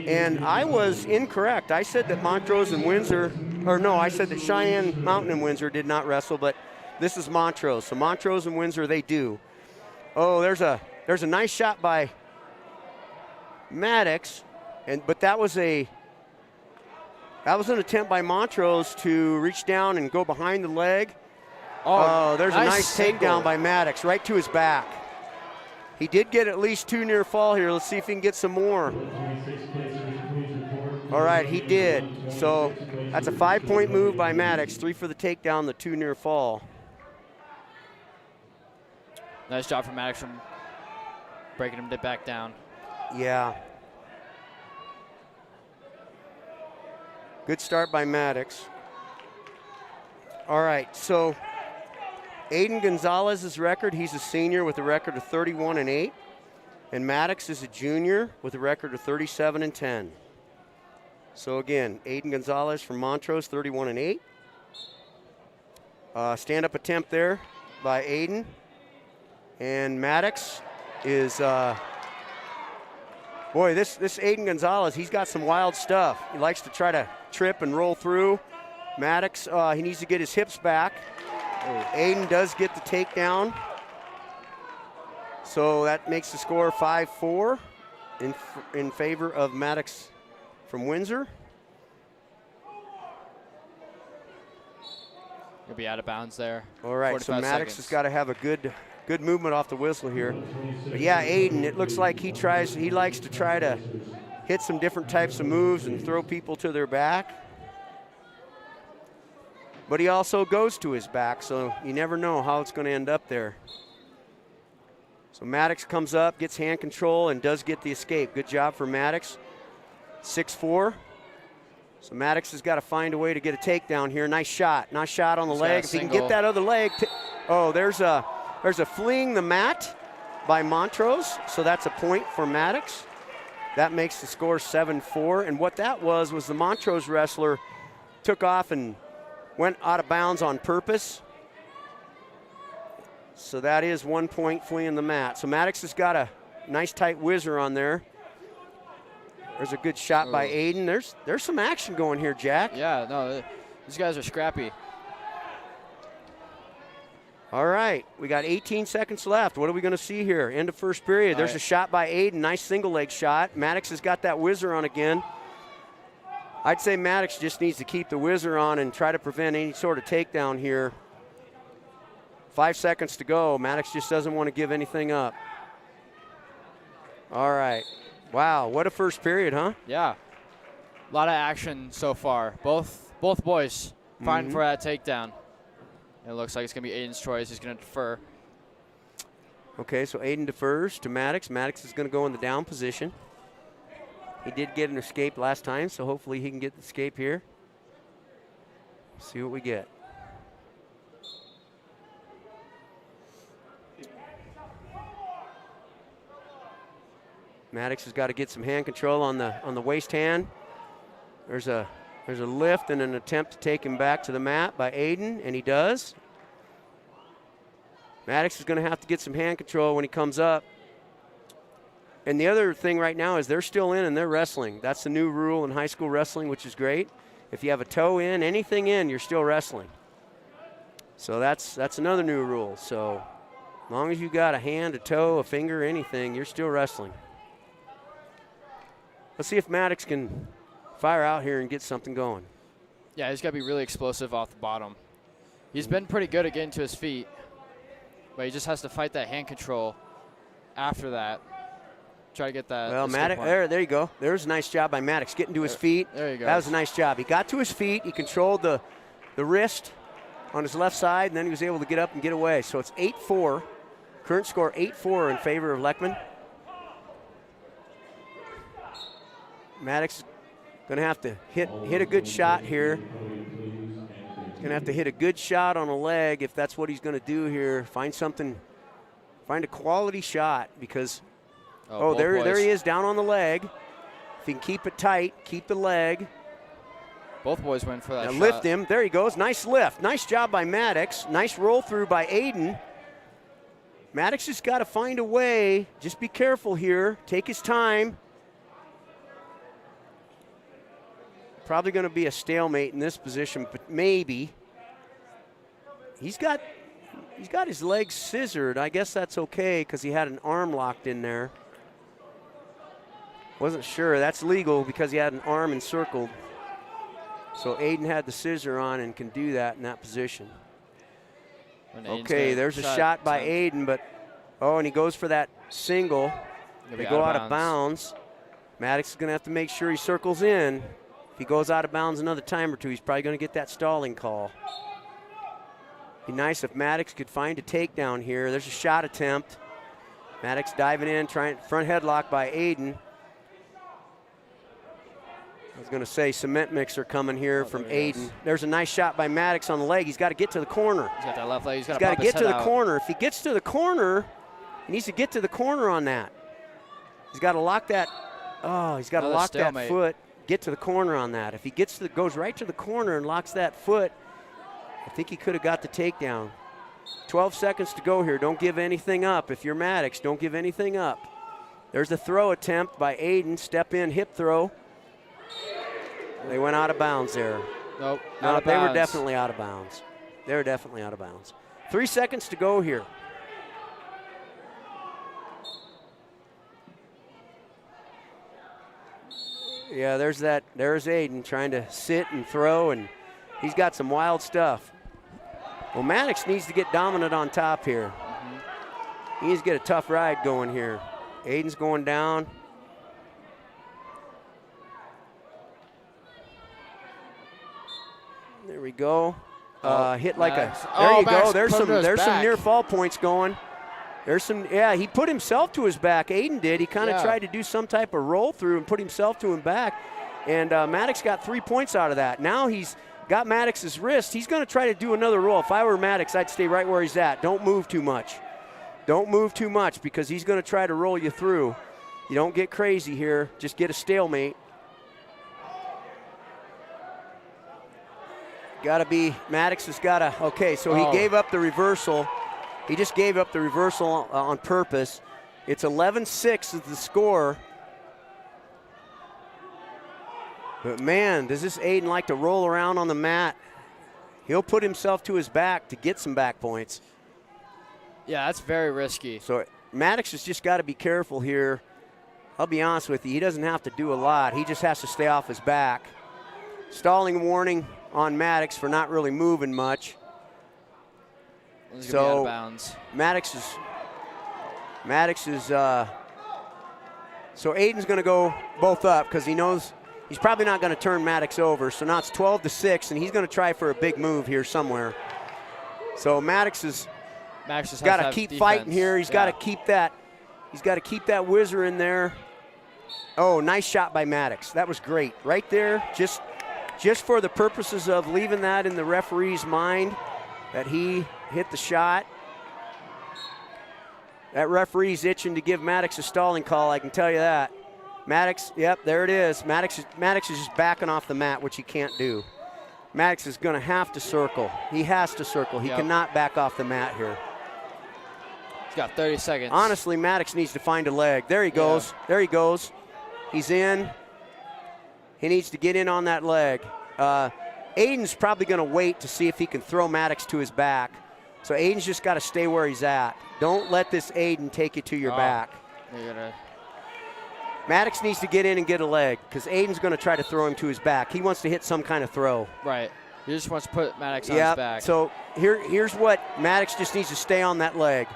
And I was incorrect. I said that Montrose and Windsor, or no, I said that Cheyenne Mountain and Windsor did not wrestle, but this is Montrose. So Montrose and Windsor, they do. Oh, there's a nice shot by Maddox. But that was an attempt by Montrose to reach down and go behind the leg. Oh, there's a nice takedown by Maddox right to his back. He did get at least 2 near fall here. Let's see if he can get some more. All right, he did. So that's a 5-point move by Maddox. 3 for the takedown, the 2 near fall. Nice job from Maddox from breaking him back down. Yeah. Good start by Maddox. All right, so Aiden Gonzalez's record, he's a senior with a record of 31-8. And Maddox is a junior with a record of 37-10. So again, Aiden Gonzalez from Montrose, 31-8. Stand-up attempt there by Aiden. And Maddox is, boy, this Aiden Gonzalez, he's got some wild stuff. He likes to try to trip and roll through. Maddox, he needs to get his hips back. Aiden does get the takedown. So that makes the score 5-4 in favor of Maddox from Windsor. He'll be out of bounds there. All right, so Maddox seconds. has got to have a good movement off the whistle here. But yeah, Aiden, it looks like he likes to try to hit some different types of moves and throw people to their back. But he also goes to his back, so you never know how it's going to end up there. So Maddox comes up, gets hand control, and does get the escape. Good job for Maddox. 6-4. So Maddox has got to find a way to get a takedown here. Nice shot. Nice shot on the leg. If he can get that other leg. There's a fleeing the mat by Montrose. So that's a point for Maddox. That makes the score 7-4. And what that was the Montrose wrestler took off and went out of bounds on purpose. So that is 1 point fleeing the mat. So Maddox has got a nice tight whizzer on there. There's a good shot by Aiden. There's some action going here, Jack. Yeah, no, these guys are scrappy. All right, we got 18 seconds left. What are we going to see here? End of first period. There's a shot by Aiden. Nice single leg shot. Maddox has got that whizzer on again. I'd say Maddox just needs to keep the whizzer on and try to prevent any sort of takedown here. 5 seconds to go. Maddox just doesn't want to give anything up. All right. Wow, what a first period, huh? Yeah. A lot of action so far. Both boys fighting for that takedown. It looks like it's going to be Aiden's choice. He's going to defer. Okay, so Aiden defers to Maddox. Maddox is going to go in the down position. He did get an escape last time, so hopefully he can get the escape here. See what we get. Maddox has got to get some hand control on the waist hand. There's a lift and an attempt to take him back to the mat by Aiden, and he does. Maddox is going to have to get some hand control when he comes up. And the other thing right now is they're still in and they're wrestling. That's the new rule in high school wrestling, which is great. If you have a toe in, anything in, you're still wrestling. So that's another new rule. So as long as you got a hand, a toe, a finger, anything, you're still wrestling. Let's see if Maddox can fire out here and get something going. Yeah, he's got to be really explosive off the bottom. He's been pretty good at getting to his feet, but he just has to fight that hand control after that. Try to get that. Well, Maddox, there you go. There's a nice job by Maddox getting to his feet. There you go. That was a nice job. He got to his feet. He controlled the wrist on his left side, and then he was able to get up and get away. So it's 8-4. Current score 8-4 in favor of Leckman. Maddox is going to have to hit a good shot here. He's going to have to hit a good shot on a leg if that's what he's going to do here. Find a quality shot because, there he is down on the leg. If he can keep it tight, keep the leg. Both boys went for that shot. Lift him. There he goes. Nice lift. Nice job by Maddox. Nice roll through by Aiden. Maddox has got to find a way. Just be careful here. Take his time. Probably going to be a stalemate in this position, but maybe. He's got his legs scissored. I guess that's okay because he had an arm locked in there. Wasn't sure. That's legal because he had an arm encircled. So Aiden had the scissor on and can do that in that position. Okay, there's a shot by Aiden, but and he goes for that single. They go out of bounds. Maddox is going to have to make sure he circles in. If he goes out of bounds another time or two, he's probably going to get that stalling call. Be nice if Maddox could find a takedown here. There's a shot attempt. Maddox diving in, trying front headlock by Aiden. I was going to say cement mixer coming here from Aiden. There's a nice shot by Maddox on the leg. He's got to get to the corner. He's got that left leg. He's got to get to the corner. If he gets to the corner, he needs to get to the corner on that. He's got to lock that. Oh, he's got to lock that foot. Get to the corner on that. If he goes right to the corner and locks that foot, I think he could have got the takedown. 12 seconds to go here. Don't give anything up. If you're Maddox, don't give anything up. There's a throw attempt by Aiden. Step in, hip throw. They went out of bounds there. Nope, no, they were definitely out of bounds. They were definitely out of bounds. 3 seconds to go here. Yeah, there's Aiden trying to sit and throw, and he's got some wild stuff. Well, Maddox needs to get dominant on top here. He needs to get a tough ride going here. Aiden's going down. There we go. Hit like Max. There you Max go. There's some near fall points going. Yeah, he put himself to his back. Aiden did. He kind of tried to do some type of roll through and put himself to him back. And Maddox got 3 points out of that. Now he's got Maddox's wrist. He's going to try to do another roll. If I were Maddox, I'd stay right where he's at. Don't move too much. Don't move too much because he's going to try to roll you through. You don't get crazy here. Just get a stalemate. Maddox has got to, okay, so he gave up the reversal. He just gave up the reversal on purpose. It's 11-6 is the score. But man, does this Aiden like to roll around on the mat? He'll put himself to his back to get some back points. Yeah, that's very risky. So Maddox has just got to be careful here. I'll be honest with you, he doesn't have to do a lot. He just has to stay off his back. Stalling warning on Maddox for not really moving much. So out of bounds. Maddox is so Aiden's going to go both up because he knows he's probably not going to turn Maddox over. So now it's 12-6, and he's going to try for a big move here somewhere. So Maddox has got to keep fighting here. He's got to keep that. He's got to keep that whizzer in there. Oh, nice shot by Maddox. That was great right there. Just for the purposes of leaving that in the referee's mind that he hit the shot. That referee's itching to give Maddox a stalling call, I can tell you that. Maddox, yep, there it is. Maddox is just backing off the mat, which he can't do. Maddox is going to have to circle. He has to circle. He cannot back off the mat here. He's got 30 seconds. Honestly, Maddox needs to find a leg. There he goes. There he goes. He's in. He needs to get in on that leg. Aiden's probably going to wait to see if he can throw Maddox to his back. So Aiden's just got to stay where he's at. Don't let this Aiden take you to your back. Maddox needs to get in and get a leg because Aiden's going to try to throw him to his back. He wants to hit some kind of throw. Right. He just wants to put Maddox on his back. So here's what Maddox just needs to stay on that leg.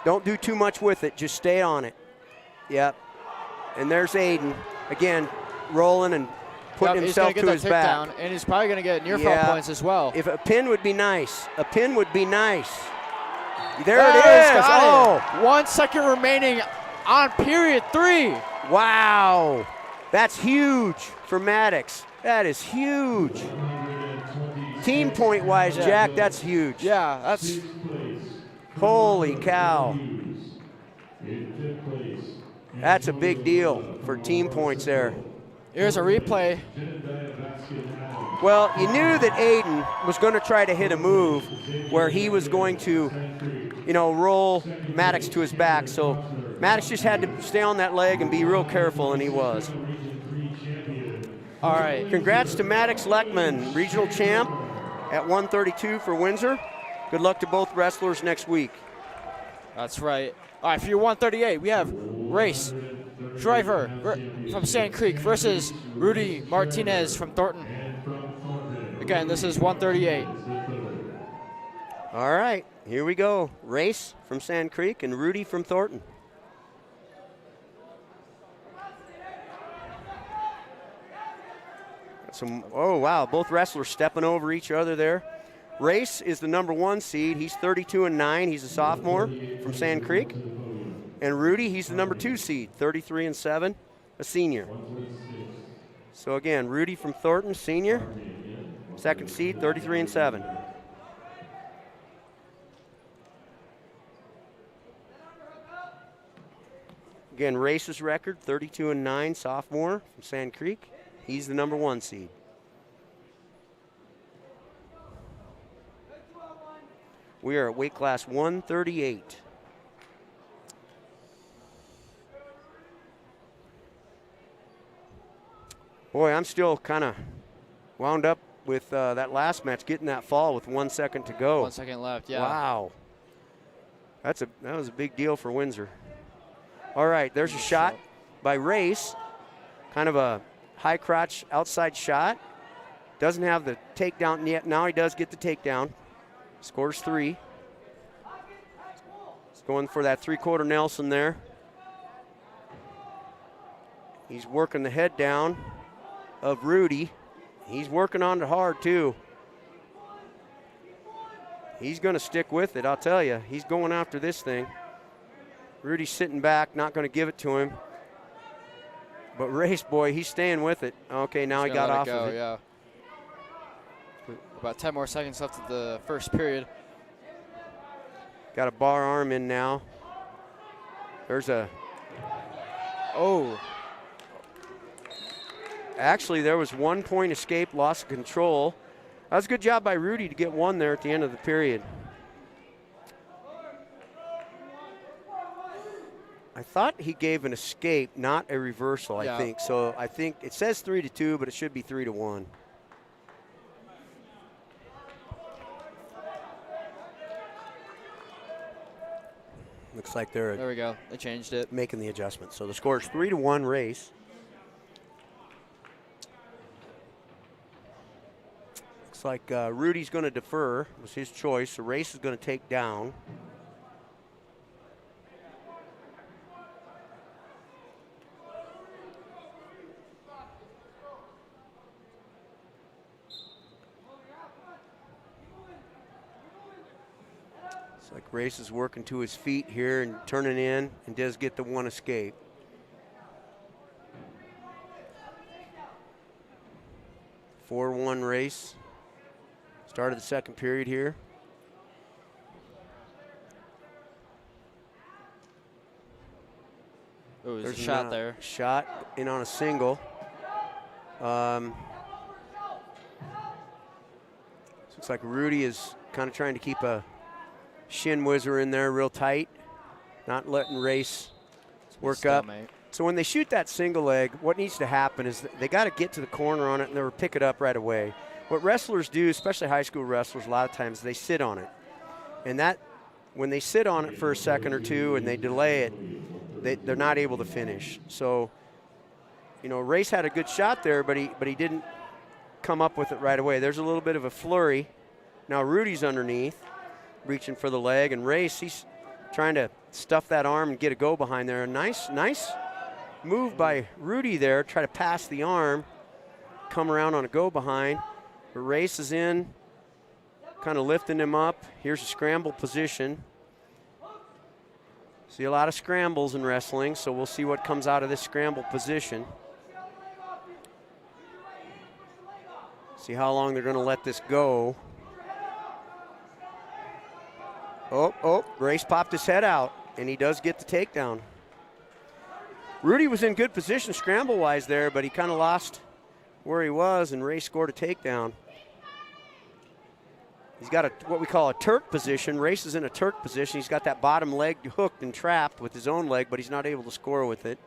Don't do too much with it. Just stay on it. Yep. And there's Aiden again rolling and putting himself to his back. Down, and he's probably going to get near fall points as well. If a pin would be nice. A pin would be nice. There it is. Oh, 1 second remaining on period 3. Wow. That's huge for Maddox. That is huge. Team point wise, Jack, that's huge. Yeah, that's. Holy cow. That's a big deal for team points there. Here's a replay. Well, you knew that Aiden was going to try to hit a move where he was going to, roll Maddox to his back. So Maddox just had to stay on that leg and be real careful, and he was. All right. Congrats to Maddox Leckman, regional champ at 132 for Windsor. Good luck to both wrestlers next week. That's right. All right, for your 138, we have Race Shriver from Sand Creek versus Rudy Martinez from Thornton. Again, this is 138. All right, here we go. Race from Sand Creek and Rudy from Thornton. Oh, wow, both wrestlers stepping over each other there. Race is the #1 seed. He's 32-9. He's a sophomore from Sand Creek. And Rudy, he's the #2 seed, 33-7, a senior. So again, Rudy from Thornton, senior, second seed, 33-7. Again, races record, 32-9, sophomore from Sand Creek. He's the number 1 seed. We are at weight class 138. Boy, I'm still kind of wound up with that last match, getting that fall with 1 second to go. 1 second left, yeah. Wow. That was a big deal for Windsor. All right, there's a shot by Race. Kind of a high crotch outside shot. Doesn't have the takedown yet. Now he does get the takedown. Scores 3. He's going for that 3/4 Nelson there. He's working the head down of Rudy. He's working on it hard too. He's going to stick with it, I'll tell you. He's going after this thing. Rudy's sitting back, not going to give it to him. But Race, boy, he's staying with it. Okay, now he got off of it. Yeah. About 10 more seconds left of the first period. Got a bar arm in now. There's a... Oh. Actually, there was 1 point escape, loss of control. That was a good job by Rudy to get 1 there at the end of the period. I thought he gave an escape, not a reversal, I think. So I think it says 3-2, but it should be 3-1. Looks like they're There we go. They changed it. making the adjustment. So the score is 3-1 Race. Looks like Rudy's going to defer. It was his choice. So Race is going to take down. It's like Race is working to his feet here and turning in and does get the 1 escape. (4-1) Race. Start of the second period here. Oh, there's There's a shot there. Shot in on a single. Looks like Rudy is kind of trying to keep a shin whizzer in there real tight, not letting Race work up. So when they shoot that single leg, what needs to happen is they got to get to the corner on it and they'll pick it up right away. What wrestlers do, especially high school wrestlers, a lot of times they sit on it. And that, when they sit on it for a second or two and they delay it, they're not able to finish. So, you know, Race had a good shot there, but he didn't come up with it right away. There's a little bit of a flurry. Now Rudy's underneath, reaching for the leg, and Race, he's trying to stuff that arm and get a go behind there. A nice move by Rudy there, try to pass the arm, come around on a go behind. The Race is in, kind of lifting him up. Here's a scramble position. See a lot of scrambles in wrestling, so we'll see what comes out of this scramble position. See how long they're going to let this go. Oh, Race popped his head out, and he does get the takedown. Rudy was in good position scramble-wise there, but he kind of lost where he was, and Race scored a takedown. He's got what we call a Turk position. Race is in a Turk position. He's got that bottom leg hooked and trapped with his own leg, but he's not able to score with it.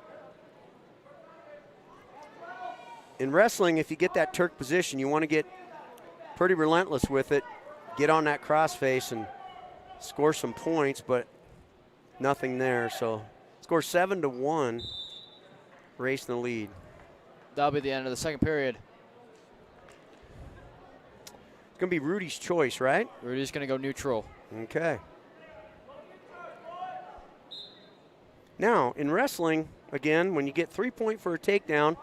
In wrestling, if you get that Turk position, you want to get pretty relentless with it, get on that crossface and score some points, but nothing there. So score 7-1, Race in the lead. That'll be the end of the second period. It's going to be Rudy's choice, right? Rudy's going to go neutral. Okay. Now, in wrestling, again, when you get 3 point for a takedown,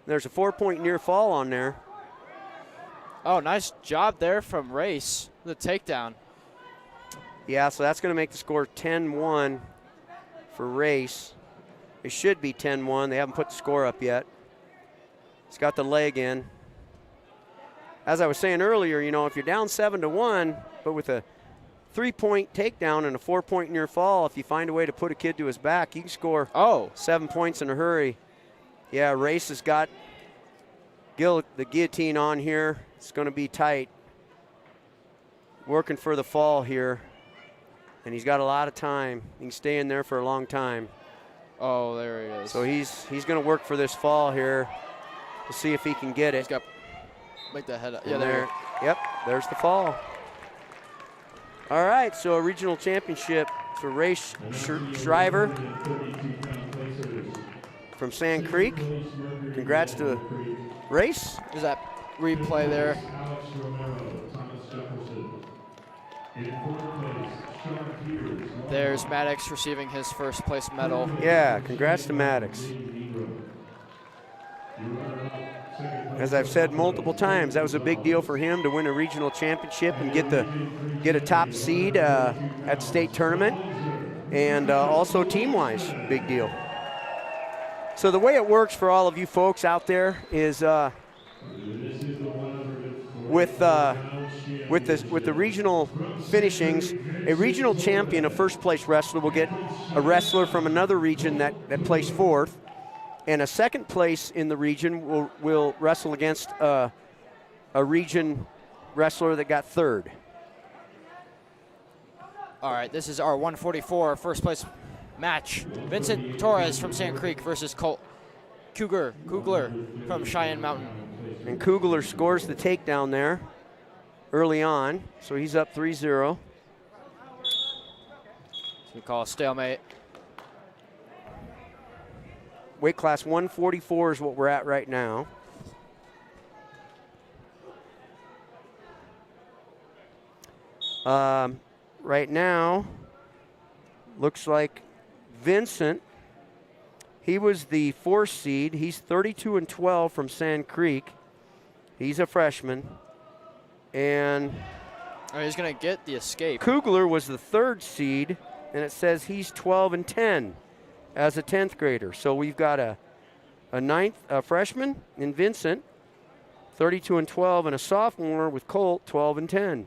there's a 4 point near fall on there. Oh, nice job there from Race, the takedown. Yeah, so that's going to make the score 10-1 for Race. It should be 10-1. They haven't put the score up yet. He's got the leg in. As I was saying earlier, you know, if you're down 7-1, but with a 3-point takedown and a 4-point near fall, if you find a way to put a kid to his back, you can score 7 points in a hurry. Yeah, Race has got the guillotine on here. It's going to be tight. Working for the fall here. And he's got a lot of time. He can stay in there for a long time. Oh, there he is. So he's going to work for this fall here. We'll see if he can get it. He's got make that head up. Yeah, And there. Yep, there's the fall. All right, so a regional championship for Race Shriver from Sand Creek. Congrats to Race. There's that replay there. Alex Romero, Thomas Jefferson. In fourth place, Sean Peters. There's Maddox receiving his first place medal. Yeah, congrats to Maddox. As I've said multiple times, that was a big deal for him to win a regional championship and get a top seed at state tournament, and also team-wise, big deal. So the way it works for all of you folks out there is with the regional finishings, a regional champion, a first-place wrestler, will get a wrestler from another region that placed fourth, and a second place in the region will wrestle against a region wrestler that got third. All right, this is our 144 first place match. Vincent Torres from Sand Creek versus Colt Kugler from Cheyenne Mountain. And Kugler scores the takedown there early on, so he's up 3-0. So we call a stalemate. Weight class 144 is what we're at right now. Right now, looks like Vincent, he was the 4th seed. He's 32-12 from Sand Creek. He's a freshman. And Oh, he's going to get the escape. Kugler was the 3rd seed, and it says he's 12-10 as a 10th grader. So we've got a freshman in Vincent, 32-12, and a sophomore with Colt, 12-10.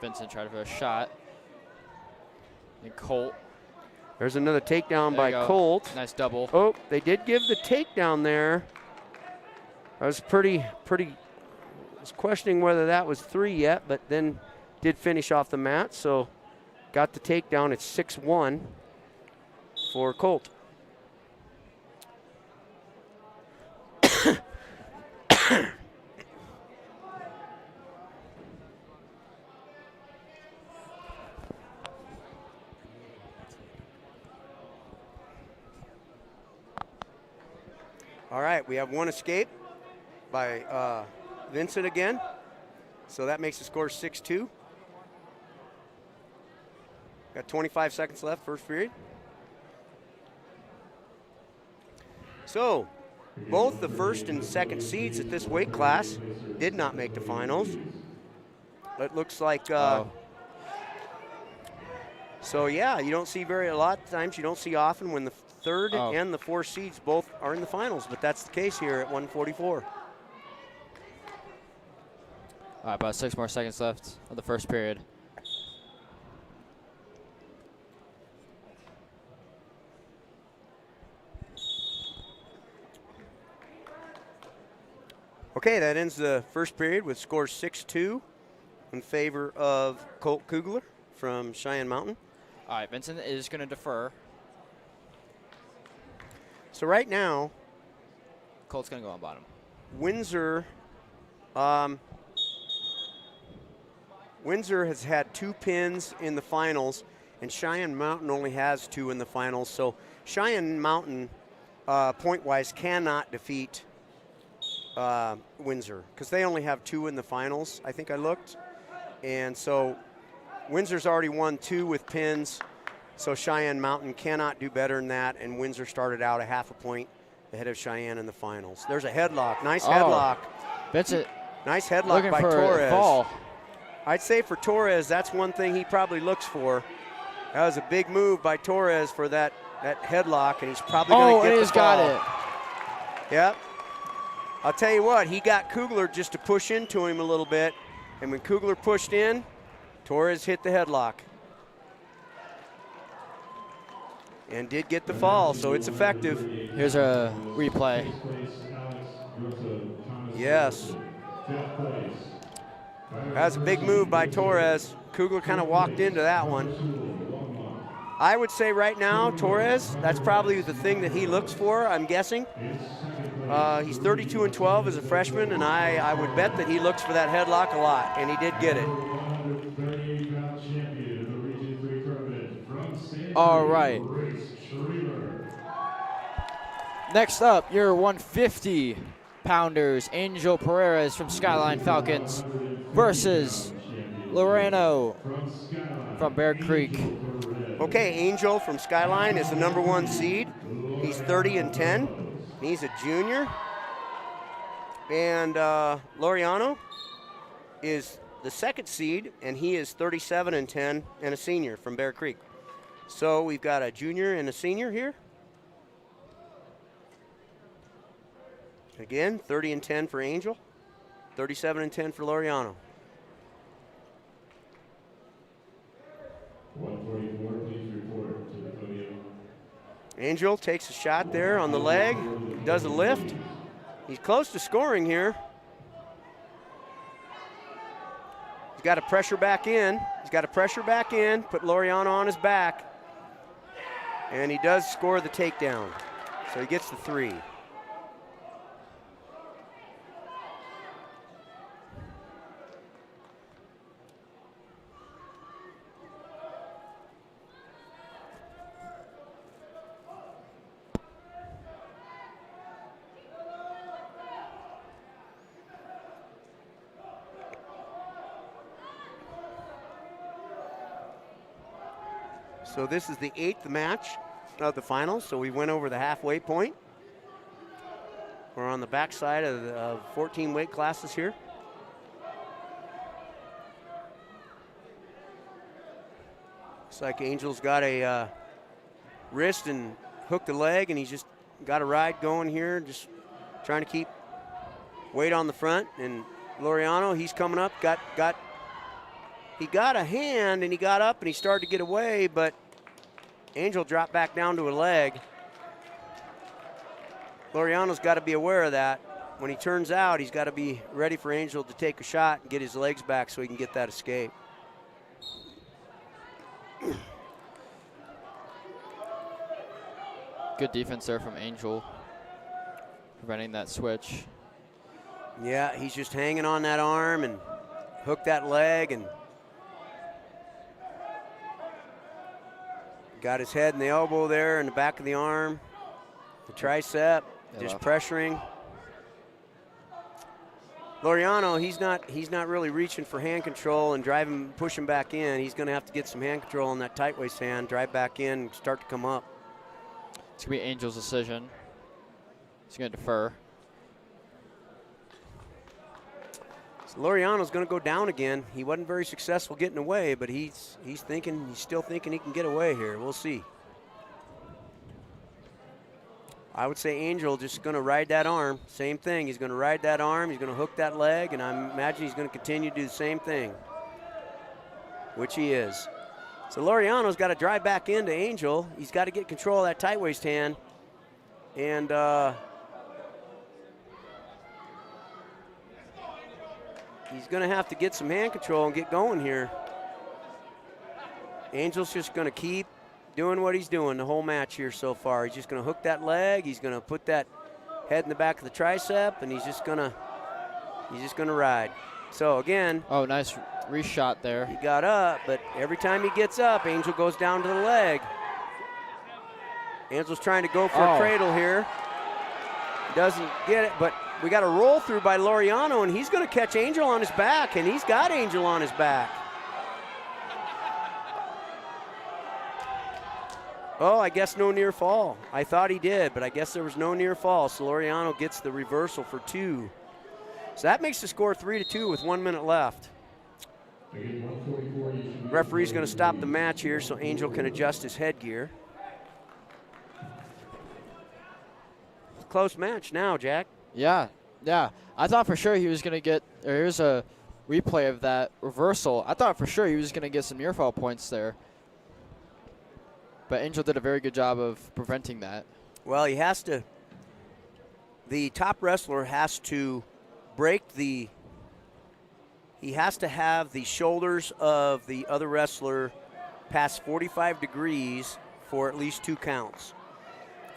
Vincent tried for a shot. And Colt. There's another takedown There by you go. Colt. Nice double. Oh, they did give the takedown there. I was was questioning whether that was 3 yet, but then did finish off the mat, so got the takedown. It's 6-1 for Colt. All right, we have one escape by Vincent again. So that makes the score 6-2. Got 25 seconds left, first period. So both the first and second seeds at this weight class did not make the finals. It looks like, so yeah, you don't see a lot of times, you don't see often when the third and the 4th seeds both are in the finals, but that's the case here at 144. All right, about 6 more seconds left of the first period. Okay, that ends the first period with score 6-2 in favor of Colt Kugler from Cheyenne Mountain. All right, Vincent is going to defer. So right now, Colt's going to go on bottom. Windsor has had 2 pins in the finals, and Cheyenne Mountain only has 2 in the finals. So Cheyenne Mountain, point-wise, cannot defeat Windsor because they only have 2 in the finals, I think I looked. And so Windsor's already won 2 with pins, so Cheyenne Mountain cannot do better than that, and Windsor started out a half a point ahead of Cheyenne in the finals. There's a headlock. Nice headlock. Vincent. Nice headlock Looking by for Torres. A fall. I'd say for Torres, that's one thing he probably looks for. That was a big move by Torres for that that headlock, and he's probably going to get the fall. Oh, and he's got it. Yep. I'll tell you what, he got Kugler just to push into him a little bit, and when Kugler pushed in, Torres hit the headlock. And did get the fall, so it's effective. Here's a replay. Yes. That's a big move by Torres. Kugler kind of walked into that one. I would say right now, Torres, that's probably the thing that he looks for, I'm guessing. He's 32-12 as a freshman, and I would bet that he looks for that headlock a lot, and he did get it. All right. Next up, your 150-pounders, Angel Pereira from Skyline Falcons versus Loreno from Bear Creek. Okay, Angel from Skyline is the #1 seed. He's 30-10. He's a junior. And Laureano is the 2nd seed, and he is 37-10 and a senior from Bear Creek. So we've got a junior and a senior here. Again, 30-10 for Angel, 37-10 for Laureano. 144, please report to the podium. Angel takes a shot there on the leg, does a lift. He's close to scoring here. He's got to pressure back in. Put Laureano on his back. And he does score the takedown. So he gets the 3. So this is the 8th match of the finals. So we went over the halfway point. We're on the backside of 14 weight classes here. Looks like Angel's got a wrist and hooked a leg, and he's just got a ride going here, just trying to keep weight on the front. And Laureano, he's coming up, he got a hand, and he got up and he started to get away, but Angel dropped back down to a leg. Laureano's got to be aware of that. When he turns out, he's got to be ready for Angel to take a shot and get his legs back so he can get that escape. Good defense there from Angel, preventing that switch. Yeah, he's just hanging on that arm and hooked that leg and got his head and the elbow there in the back of the arm, the tricep, just pressuring. Laureano, he's not really reaching for hand control and driving, pushing back in. He's going to have to get some hand control on that tight waist hand, drive back in, and start to come up. It's going to be Angel's decision. He's going to defer. So Laureano's going to go down again. He wasn't very successful getting away, but he's still thinking he can get away here. We'll see. I would say Angel just going to ride that arm. Same thing. He's going to ride that arm. He's going to hook that leg, and I imagine he's going to continue to do the same thing, which he is. So Laureano's got to drive back into Angel. He's got to get control of that tight waist hand, and he's going to have to get some hand control and get going here. Angel's just going to keep doing what he's doing the whole match here so far. He's just going to hook that leg. He's going to put that head in the back of the tricep, and he's just going to ride. So again, oh, nice reshot there. He got up, but every time he gets up, Angel goes down to the leg. Angel's trying to go for a cradle here. He doesn't get it, but we got a roll through by Laureano, and he's going to catch Angel on his back, and he's got Angel on his back. Oh, I guess no near fall. I thought he did, but I guess there was no near fall. So Laureano gets the reversal for 2. So that makes the score 3-2 with 1 minute left. Referee's going to stop the match here so Angel can adjust his headgear. close match now, Jack. Yeah, yeah. I thought for sure he was going to get, here's a replay of that reversal. I thought for sure he was going to get some near fall points there. But Angel did a very good job of preventing that. Well, he has to, the top wrestler has to break the, he has to have the shoulders of the other wrestler past 45 degrees for at least 2 counts.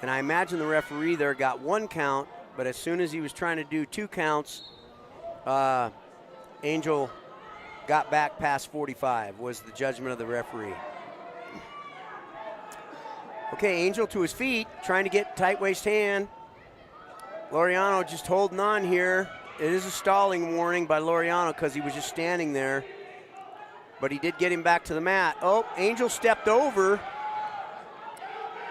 And I imagine the referee there got 1 count, but as soon as he was trying to do 2 counts, Angel got back past 45 was the judgment of the referee. Okay, Angel to his feet, trying to get tight waist hand. Laureano just holding on here. It is a stalling warning by Laureano because he was just standing there. But he did get him back to the mat. Oh, Angel stepped over.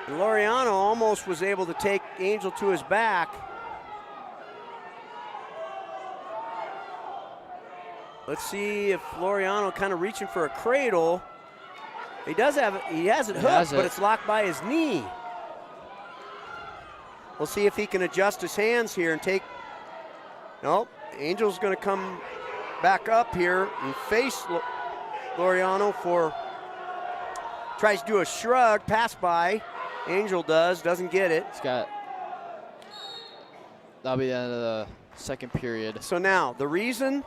And Laureano almost was able to take Angel to his back. Let's see if Laureano kind of reaching for a cradle. He does have it, he has it hooked, but it's locked by his knee. We'll see if he can adjust his hands here and take, nope, Angel's gonna come back up here and face Laureano for, tries to do a shrug, pass by. Angel doesn't get it. It's got, that'll be the end of the second period. So now, the reason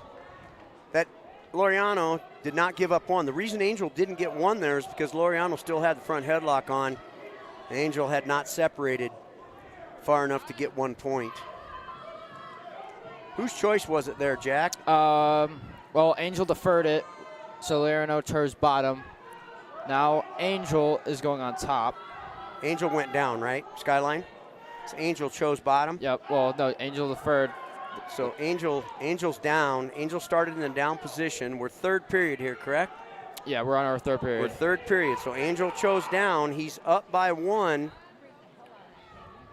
that Laureano did not give up 1, the reason Angel didn't get 1 there is because Laureano still had the front headlock on. Angel had not separated far enough to get 1 point. Whose choice was it there, Jack? Well, Angel deferred it, so Laureano turns bottom. Now Angel is going on top. Angel went down, right? Skyline? So Angel chose bottom? Yep, well, no, Angel deferred. So Angel's down. Angel started in the down position. We're third period here, correct? Yeah, we're on our third period. We're third period. So Angel chose down. He's up by 1.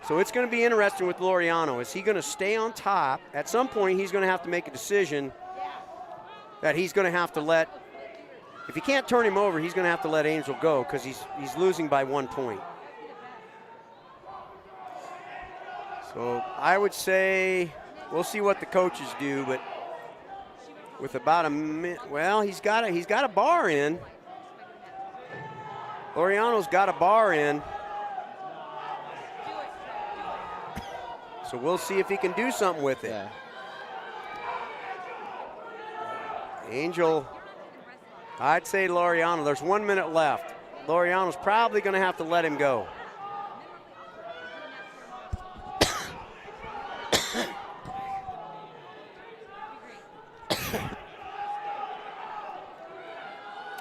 So it's going to be interesting with Laureano. Is he going to stay on top? At some point, he's going to have to make a decision that he's going to have to let, if he can't turn him over, he's going to have to let Angel go because he's losing by 1 point. So I would say, we'll see what the coaches do, but with about a minute, well, he's got a bar in. Laureano's got a bar in. So we'll see if he can do something with it. Yeah. Angel, I'd say Laureano, there's 1 minute left. Laureano's probably going to have to let him go.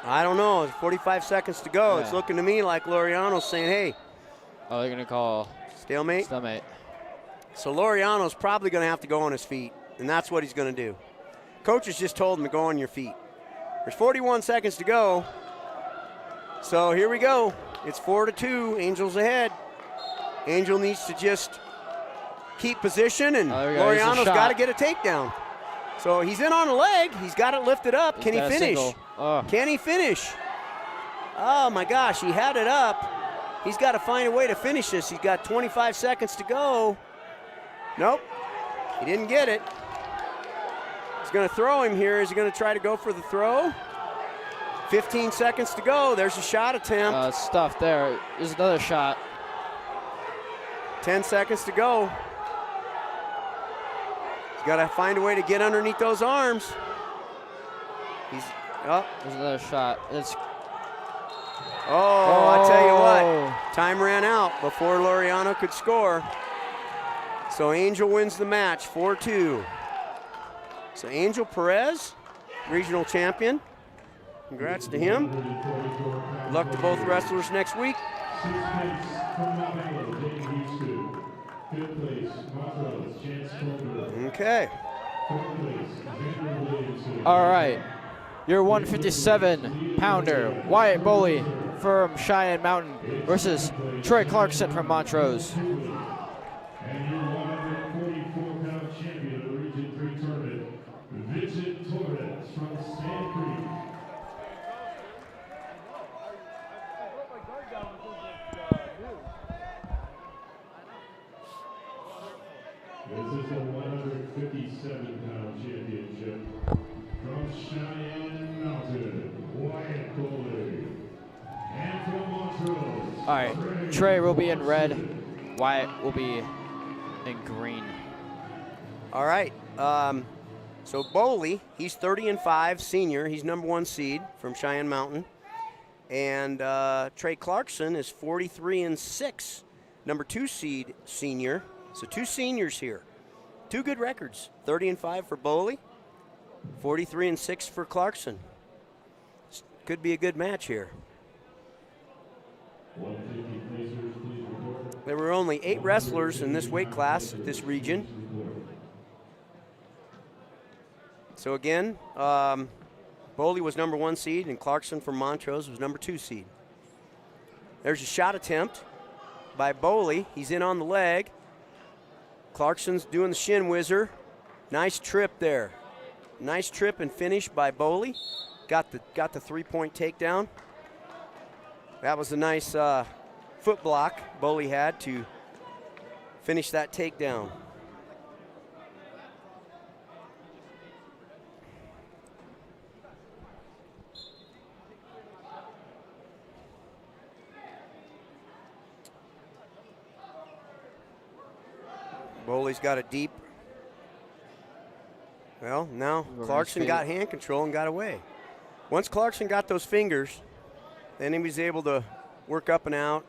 I don't know. It's 45 seconds to go. Yeah. It's looking to me like Laureano's saying, hey. Oh, they're going to call stalemate? Stalemate. So Laureano's probably going to have to go on his feet, and that's what he's going to do. Coaches just told him to go on your feet. There's 41 seconds to go. So here we go. It's 4-2. Angel's ahead. Angel needs to just keep position, and Laureano's got to get a takedown. So he's in on a leg. He's got it lifted up. Can he finish? Can he finish? Oh, my gosh. He had it up. He's got to find a way to finish this. He's got 25 seconds to go. Nope. He didn't get it. He's going to throw him here. Is he going to try to go for the throw? 15 seconds to go. There's a shot attempt. Stuff there. There's another shot. 10 seconds to go. He's got to find a way to get underneath those arms. He's up. There's another shot. It's. Oh, I tell you what. Time ran out before Laureano could score. So Angel wins the match, 4-2. So Angel Perez, regional champion. Congrats to him. Good luck to both wrestlers next week. Okay. All right. Your 157-pounder, Wyatt Boley from Cheyenne Mountain versus Troy Clarkson from Montrose. And your 144-pound champion of the Region 3 tournament, Vincent Torres from Sand Creek. All right, Trey will be in red. Wyatt will be in green. All right. So Boley, he's 30-5, senior. He's #1 seed from Cheyenne Mountain. And Trey Clarkson is 43-6, #2 seed, senior. So 2 seniors here. 2 good records. 30-5 for Boley, 43-6 for Clarkson. Could be a good match here. 150 placers, please report. There were only 8 wrestlers in this weight class at this region. So again, Boley was #1 seed, and Clarkson from Montrose was #2 seed. There's a shot attempt by Boley. He's in on the leg. Clarkson's doing the shin whizzer. Nice trip there. Nice trip and finish by Boley. Got the 3-point takedown. That was a nice foot block Boley had to finish that takedown. Boley's got a deep. Well, now Clarkson got hand control and got away. Once Clarkson got those fingers, then he was able to work up and out.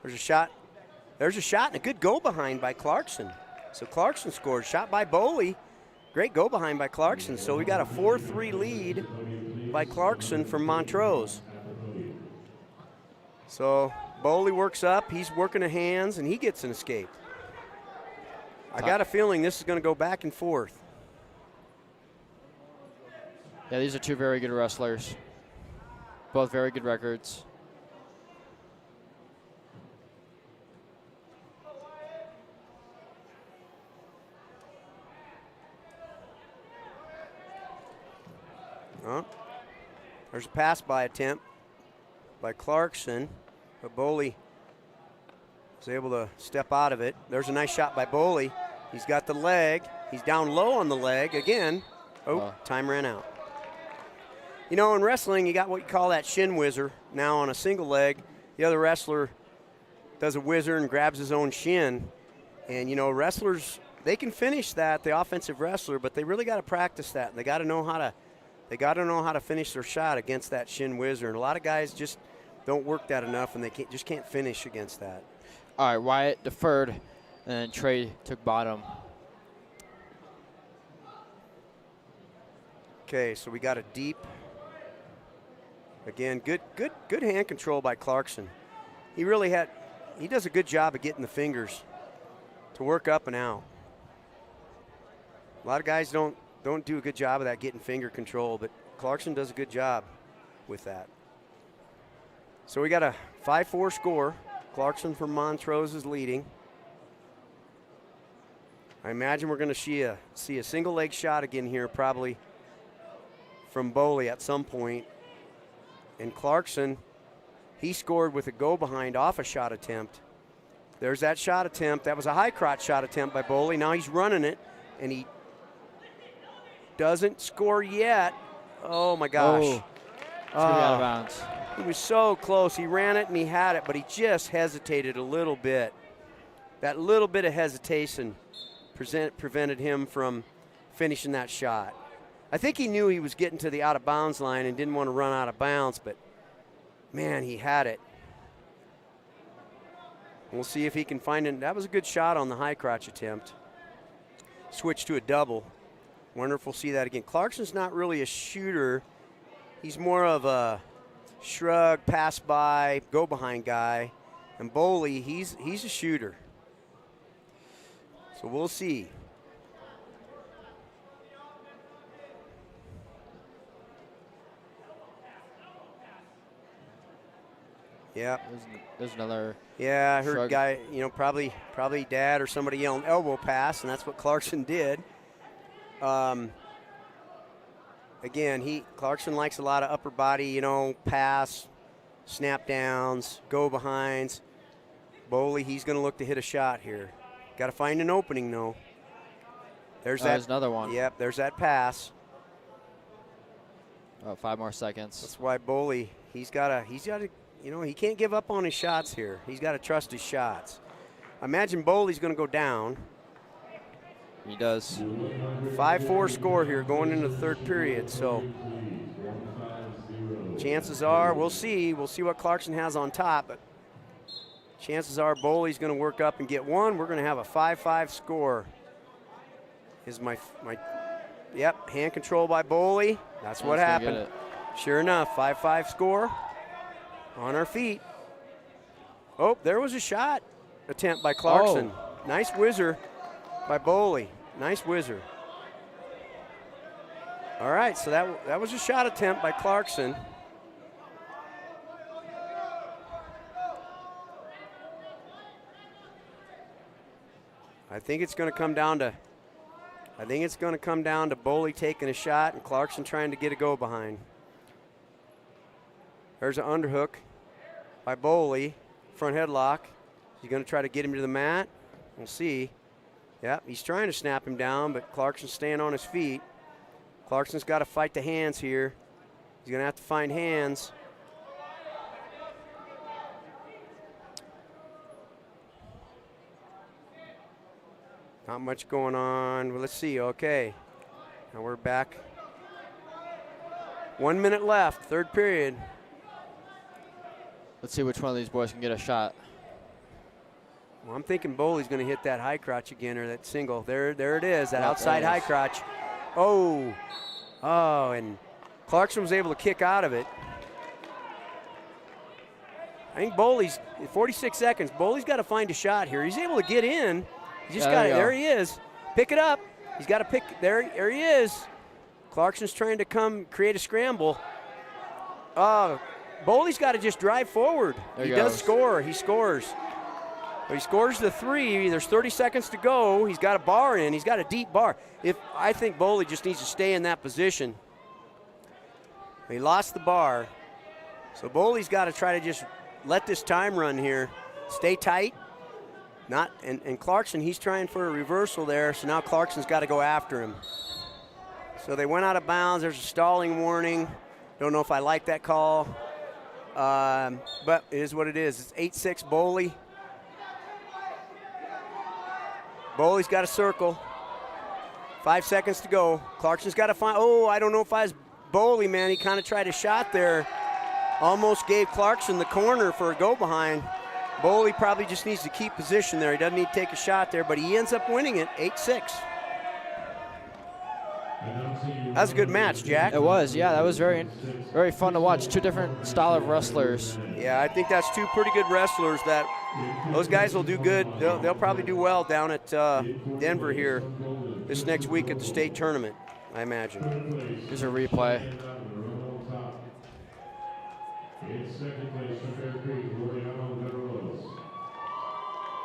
There's a shot. There's a shot and a good go behind by Clarkson. So Clarkson scored. Shot by Boley. Great go behind by Clarkson. So we got a 4-3 lead by Clarkson from Montrose. So Boley works up. He's working the hands, and he gets an escape. I got a feeling this is going to go back and forth. Yeah, these are 2 very good wrestlers. Both very good records. There's a pass-by attempt by Clarkson, but Boley was able to step out of it. There's a nice shot by Boley. He's got the leg. He's down low on the leg again. Time ran out. You know, in wrestling, you got what you call that shin whizzer. Now on a single leg, the other wrestler does a whizzer and grabs his own shin. And, you know, wrestlers, they can finish that, the offensive wrestler, but they really got to practice that. They got to know how to finish their shot against that shin whizzer. And a lot of guys just don't work that enough, and they just can't finish against that. All right, Wyatt deferred, and then Trey took bottom. Okay, so we got a deep. Again, good hand control by Clarkson. He does a good job of getting the fingers to work up and out. A lot of guys don't do a good job of that, getting finger control, but Clarkson does a good job with that. So we got a 5-4 score. Clarkson from Montrose is leading. I imagine we're going to see a single leg shot again here, probably from Boley at some point. And Clarkson, he scored with a go behind off a shot attempt. There's that shot attempt. That was a high crotch shot attempt by Boley. Now he's running it, and he doesn't score yet. Oh my gosh. Oh, it's gonna be out of bounds. He was so close. He ran it and he had it, but he just hesitated a little bit. That little bit of hesitation prevented him from finishing that shot. I think he knew he was getting to the out-of-bounds line and didn't want to run out of bounds, but, man, he had it. We'll see if he can find it. That was a good shot on the high crotch attempt. Switch to a double. Wonder if we'll see that again. Clarkson's not really a shooter. He's more of a shrug, pass by, go behind guy. And Boley, he's a shooter. So we'll see. Yeah. There's another. Yeah, I heard shrug. guy, probably dad or somebody yelling elbow pass, and that's what Clarkson did. Again, Clarkson likes a lot of upper body, pass, snap downs, go behinds. Boley, he's going to look to hit a shot here. Got to find an opening, though. There's another one. Yep, there's that pass. Oh, 5 more seconds. That's why Boley, he's got to you know, he can't give up on his shots here. He's got to trust his shots. I imagine Boley's going to go down. He does. 5-4 score here going into the third period. So chances are, we'll see. We'll see what Clarkson has on top. But chances are Boley's going to work up and get one. We're going to have a 5-5 score. Is my yep, hand control by Boley. That's what happened. Sure enough, 5-5 score. On our feet. Oh, there was a shot attempt by Clarkson. Oh. Nice whizzer by Boley. Nice whizzer. All right, so that was a shot attempt by Clarkson. I think it's going to come down to Boley taking a shot and Clarkson trying to get a go behind. There's an underhook by Boley, front headlock. He's going to try to get him to the mat. We'll see. Yep, he's trying to snap him down, but Clarkson's staying on his feet. Clarkson's got to fight the hands here. He's going to have to find hands. Not much going on. Well, let's see. Okay. Now we're back. 1 minute left, third period. Let's see which one of these boys can get a shot. Well, I'm thinking Boley's going to hit that high crotch again, or that single. There it is, that outside high crotch. Oh, and Clarkson was able to kick out of it. I think Boley's 46 seconds. Boley's got to find a shot here. He's able to get in. He just got it. There he is. Pick it up. He's got to pick. There he is. Clarkson's trying to come create a scramble. Boley's got to just drive forward. He does score. He scores. But he scores the three. There's 30 seconds to go. He's got a bar in. He's got a deep bar. I think Boley just needs to stay in that position. He lost the bar. So Boley's got to try to just let this time run here. Stay tight. And Clarkson, he's trying for a reversal there. So now Clarkson's got to go after him. So they went out of bounds. There's a stalling warning. Don't know if I like that call. But it is what it is. It's 8-6 Boley. Boley's got a circle. 5 seconds to go. Clarkson's got to find. Oh, I don't know if I was Boley, man. He kind of tried a shot there. Almost gave Clarkson the corner for a go behind. Boley probably just needs to keep position there. He doesn't need to take a shot there, but he ends up winning it 8-6. That was a good match, Jack. It was, yeah. That was very, very fun to watch. Two different style of wrestlers. Yeah, I think that's two pretty good wrestlers. Those guys will do good. They'll probably do well down at Denver here this next week at the state tournament, I imagine. Here's a replay. In second place from Bear Creek, Loriano Veneros.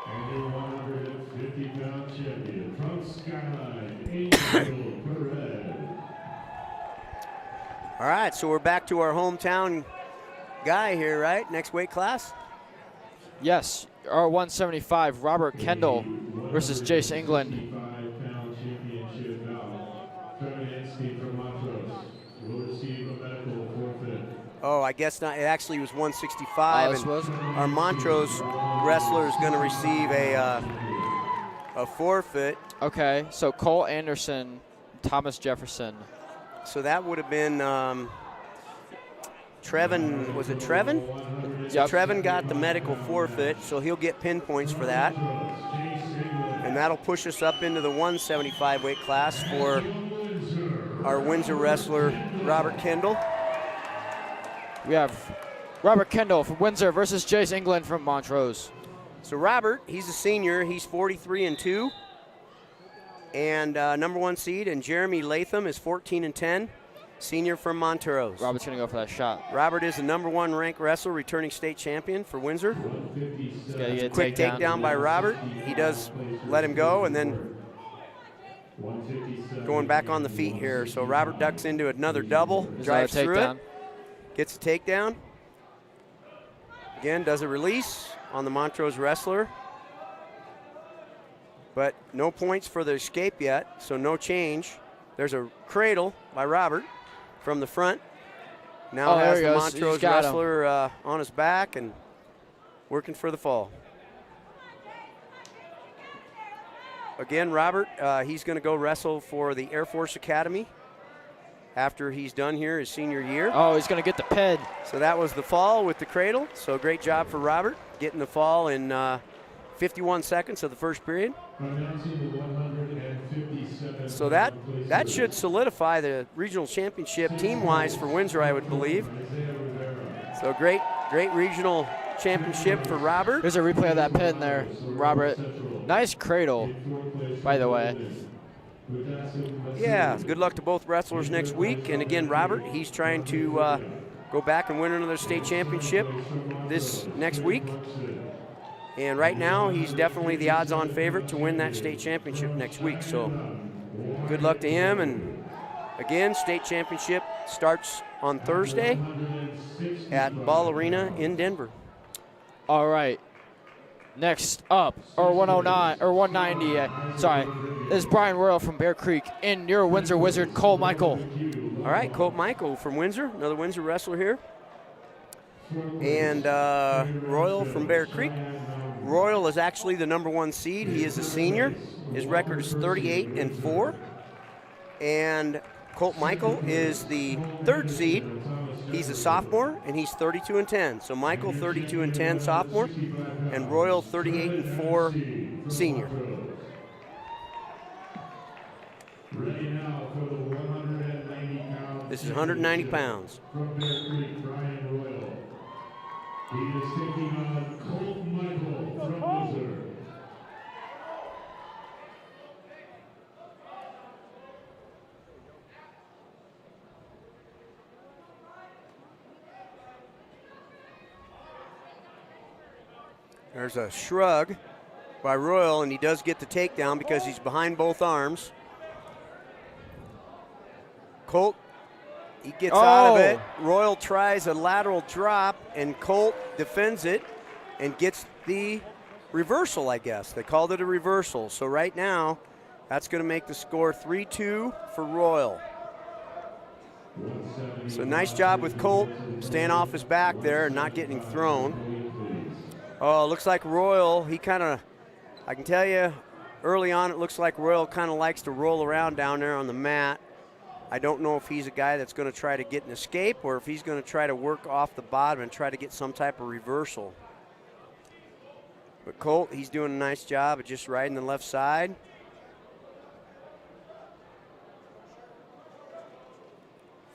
And your 150-pound champion from Skyline, Angel Perez. All right, so we're back to our hometown guy here, right? Next weight class? Yes, our 175, Robert Kendall versus Jace England. 55-pound championship bout. Feminine from Montrose will receive a medical forfeit. Oh, I guess not. It actually was 165. This was? Our Montrose wrestler is going to receive a forfeit. Okay, so Cole Anderson, Thomas Jefferson. So that would have been Trevin. Was it Trevin? So Yep. Trevin got the medical forfeit, so he'll get pin points for that. And that'll push us up into the 175 weight class for our Windsor wrestler, Robert Kendall. We have Robert Kendall from Windsor versus Jace England from Montrose. So Robert, he's a senior. He's 43-2. And number one seed. And Jeremy Latham is 14-10. Senior from Montrose. Robert's going to go for that shot. Robert is the number one ranked wrestler, returning state champion for Windsor. He's got to get a Quick takedown by Robert. He does let him go, and then going back on the feet here. So Robert ducks into another double, drives through it, gets a takedown. Again, does a release on the Montrose wrestler. But no points for the escape yet, so no change. There's a cradle by Robert from the front. Now Oh, there has he the goes. He's Montrose got him. wrestler on his back and working for the fall. Again, Robert, he's going to go wrestle for the Air Force Academy after he's done here his senior year. Oh, he's going to get the pin. So that was the fall with the cradle. So great job for Robert getting the fall in 51 seconds of the first period. So that should solidify the regional championship team-wise for Windsor, I would believe. So great regional championship for Robert. Here's a replay of that pin there, Robert. Nice cradle, by the way. Yeah, good luck to both wrestlers next week. And again, Robert, he's trying to go back and win another state championship this next week. And right now, he's definitely the odds-on favorite to win that state championship next week. So good luck to him. And again, state championship starts on Thursday at Ball Arena in Denver. All right. Next up, or 109, or 190, sorry, is Brian Royal from Bear Creek and your Windsor Wizard, Cole Michael. All right, Colt Michael from Windsor, another Windsor wrestler here. And Royal from Bear Creek. Royal is actually the #1 seed. He is a senior. His record is 38-4. And Colt Michael is the 3rd seed. He's a sophomore, and he's 32-10. So Michael, 32-10 sophomore, and Royal, 38-4 senior. This is 190 pounds. From Bear Creek, Brian Royal. He is taking on Colt Michael from Windsor. There's a shrug by Royal, and he does get the takedown because he's behind both arms. Colt, he gets out of it. Royal tries a lateral drop, and Colt defends it and gets the reversal, I guess. They called it a reversal. So right now, that's going to make the score 3-2 for Royal. So nice job with Colt, staying off his back there and not getting thrown. Oh, looks like Royal, he kind of, I can tell you, early on it looks like Royal kind of likes to roll around down there on the mat. I don't know if he's a guy that's going to try to get an escape or if he's going to try to work off the bottom and try to get some type of reversal. But Colt, he's doing a nice job of just riding the left side.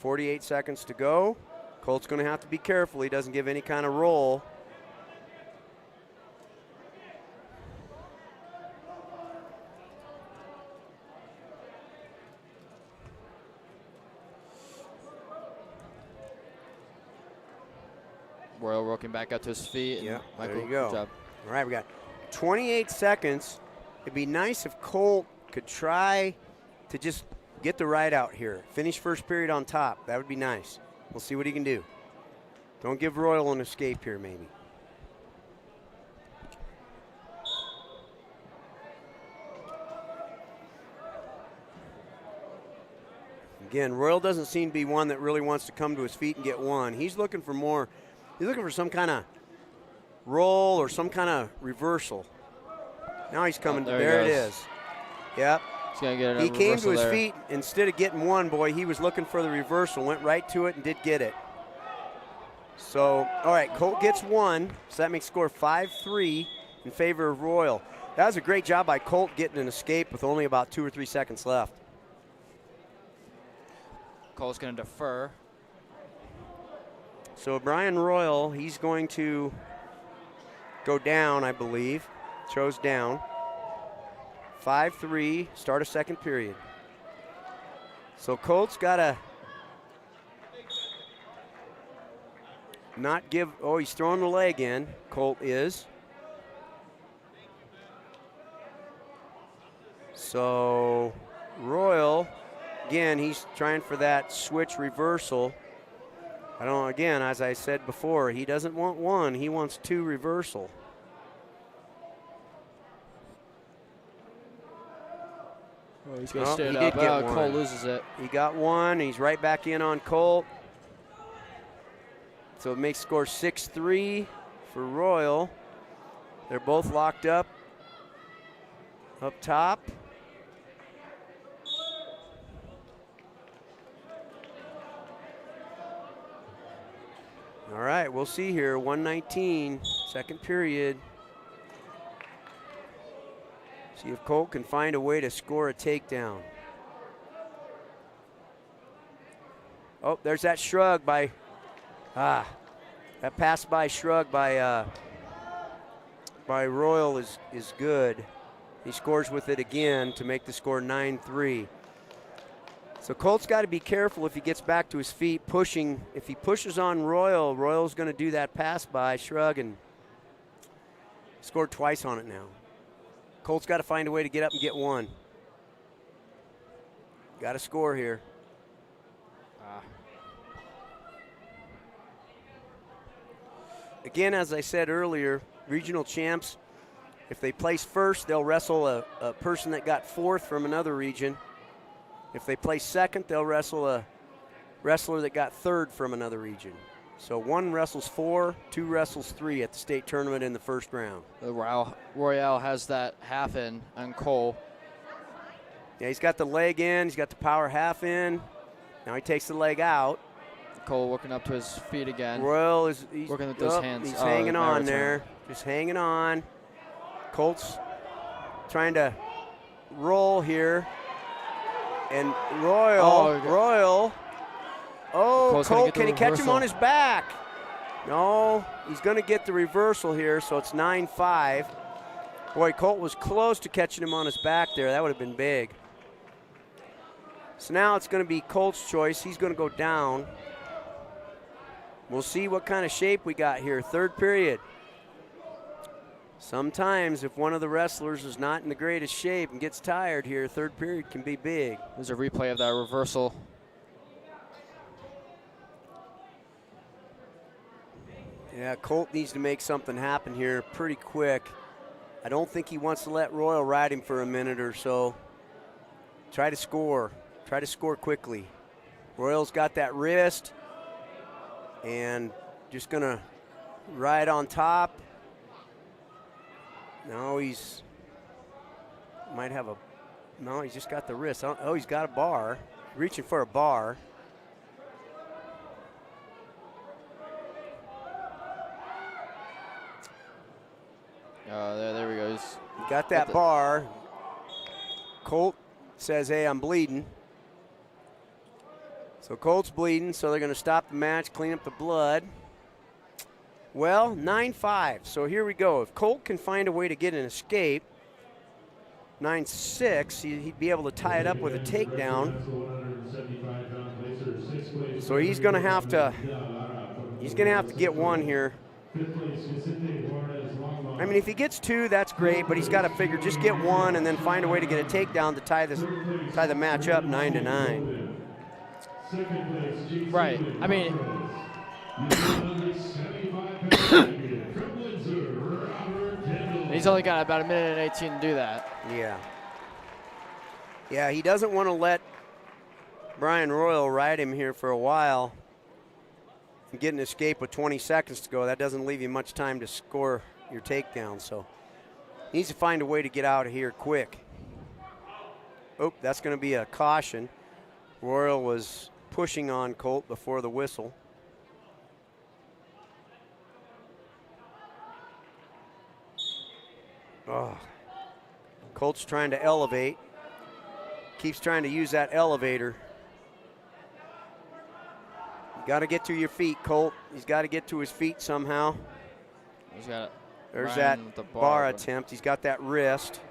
.48 seconds to go. Colt's going to have to be careful he doesn't give any kind of roll. Royal working back up to his feet. Yeah, Michael, there you go. good job. All right, we got 28 seconds. It'd be nice if Colt could try to just get the ride out here. Finish first period on top. That would be nice. We'll see what he can do. Don't give Royal an escape here, maybe. Again, Royal doesn't seem to be one that really wants to come to his feet and get one. He's looking for more. He's looking for some kind of roll or some kind of reversal. Now he's coming. There it is. Yep. He's gonna get He came to his feet. Instead of getting one, boy, he was looking for the reversal. Went right to it and did get it. So, all right, Colt gets one. So that makes score 5-3 in favor of Royal. That was a great job by Colt getting an escape with only about 2 or 3 seconds left. Cole's gonna defer. So Brian Royal, he's going to go down, I believe. Throws down. 5-3, start a second period. So Colt's got to not give, oh, he's throwing the leg in, Colt is. So Royal, again, he's trying for that switch reversal. I don't know, again, as I said before, he doesn't want one, he wants 2 reversal. Oh, he's going to Oh, stand he up. did get Cole one. loses it. He got one, he's right back in on Colt. So it makes score 6-3 for Royal. They're both locked up top. All right, we'll see here. 1:19, second period. See if Colt can find a way to score a takedown. Oh, there's that shrug by, that pass by shrug by Royal is good. He scores with it again to make the score 9-3. So Colt's got to be careful if he gets back to his feet, pushing. If he pushes on Royal, Royal's going to do that pass by shrug and scored twice on it now. Colt's got to find a way to get up and get one. Got to score here. Again, as I said earlier, regional champs, if they place first, they'll wrestle a person that got fourth from another region. If they place second, they'll wrestle a wrestler that got third from another region. So one wrestles 4, 2 wrestles 3 at the state tournament in the first round. The Royale has that half in on Cole. Yeah, he's got the leg in, he's got the power half in. Now he takes the leg out. Cole working up to his feet again. Royal is working with those hands. He's hanging on there, just hanging on. Colt's trying to roll here. And Royal. Oh, Colt, can he catch him on his back? No, he's going to get the reversal here, so it's 9-5. Boy, Colt was close to catching him on his back there. That would have been big. So now it's going to be Colt's choice. He's going to go down. We'll see what kind of shape we got here. Third period. Sometimes if one of the wrestlers is not in the greatest shape and gets tired here, third period can be big. There's a replay of that reversal. Yeah, Colt needs to make something happen here pretty quick. I don't think he wants to let Royal ride him for a minute or so. Try to score. Try to score quickly. Royal's got that wrist and just gonna ride on top. No, he's might have a, no, he's just got the wrist. Oh, he's got a bar, reaching for a bar. There he goes. Got that bar. Colt says, hey, I'm bleeding. So Colt's bleeding, so they're going to stop the match, clean up the blood. Well, 9-5, so here we go. If Colt can find a way to get an escape, 9-6, he'd be able to tie it up with a takedown. So he's going to have to get one here. I mean, if he gets 2, that's great, but he's got to figure just get 1 and then find a way to get a takedown to tie the match up 9-9. Right. I mean, he's only got about 1:18 to do that. Yeah. Yeah, he doesn't want to let Brian Royal ride him here for a while and get an escape with 20 seconds to go. That doesn't leave you much time to score your takedown, so he needs to find a way to get out of here quick. Oh, that's going to be a caution. Royal was pushing on Colt before the whistle. Oh. Colt's trying to elevate. Keeps trying to use that elevator. You got to get to your feet, Colt. He's got to get to his feet somehow. He's got it. There's that bar attempt. He's got that wrist.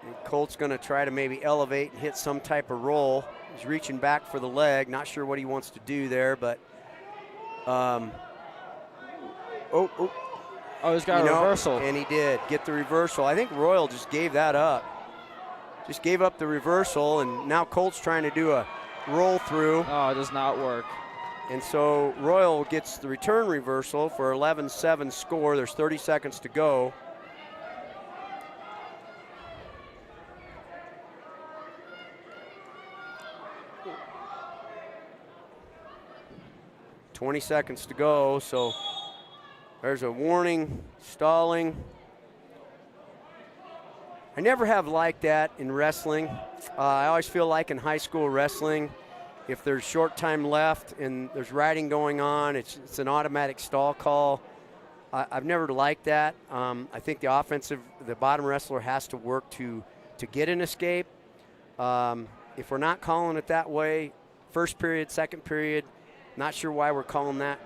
And Colt's going to try to maybe elevate and hit some type of roll. He's reaching back for the leg. Not sure what he wants to do there, but he's got a reversal. And he did get the reversal. I think Royal just gave that up. Just gave up the reversal, and now Colt's trying to do a roll through. Oh, it does not work. And so Royal gets the return reversal for 11-7 score. There's 30 seconds to go. 20 seconds to go, so there's a warning, stalling. I never have liked that in wrestling. I always feel like in high school wrestling, if there's short time left and there's riding going on, it's an automatic stall call. I've never liked that. I think the bottom wrestler has to work to get an escape. If we're not calling it that way, first period, second period, not sure why we're calling that,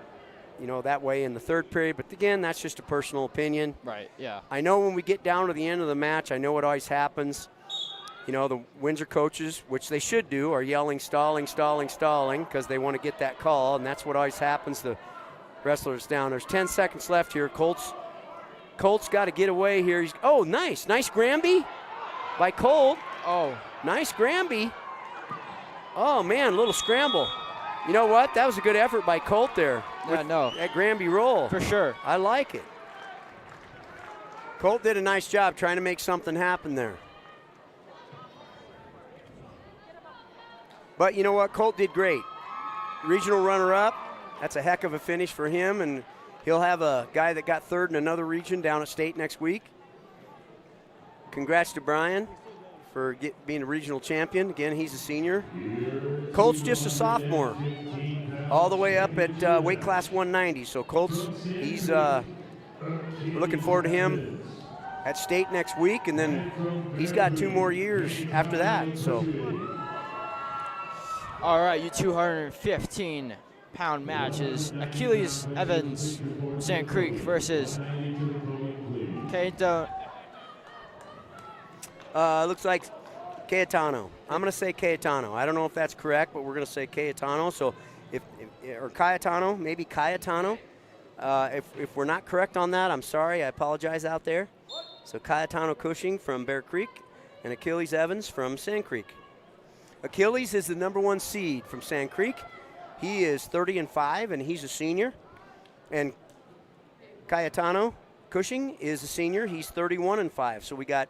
that way in the third period. But again, that's just a personal opinion. Right, yeah. I know when we get down to the end of the match, I know what always happens. The Windsor coaches, which they should do, are yelling, stalling, stalling, stalling, because they want to get that call, and that's what always happens. The wrestler's down. There's 10 seconds left here. Colt's got to get away here. Nice Granby by Colt. Oh. Nice Granby. Oh, man, little scramble. You know what? That was a good effort by Colt there. Yeah, no. That Granby roll. For sure. I like it. Colt did a nice job trying to make something happen there. But you know what? Colt did great. Regional runner-up. That's a heck of a finish for him, and he'll have a guy that got third in another region down at state next week. Congrats to Brian for being a regional champion. Again, he's a senior. Colt's just a sophomore, all the way up at weight class 190. So Colt's, we're looking forward to him at state next week, and then he's got 2 more years after that. So. All right, you 215-pound match is Achilles Evans, Sand Creek versus Kato. Looks like Cayetano. I'm going to say Cayetano. I don't know if that's correct, but we're going to say Cayetano. So or Cayetano, maybe Cayetano. If we're not correct on that, I'm sorry. I apologize out there. So Cayetano Cushing from Bear Creek and Achilles Evans from Sand Creek. Achilles is the #1 seed from Sand Creek. He is 30-5, and he's a senior. And Cayetano Cushing is a senior. He's 31-5. So we got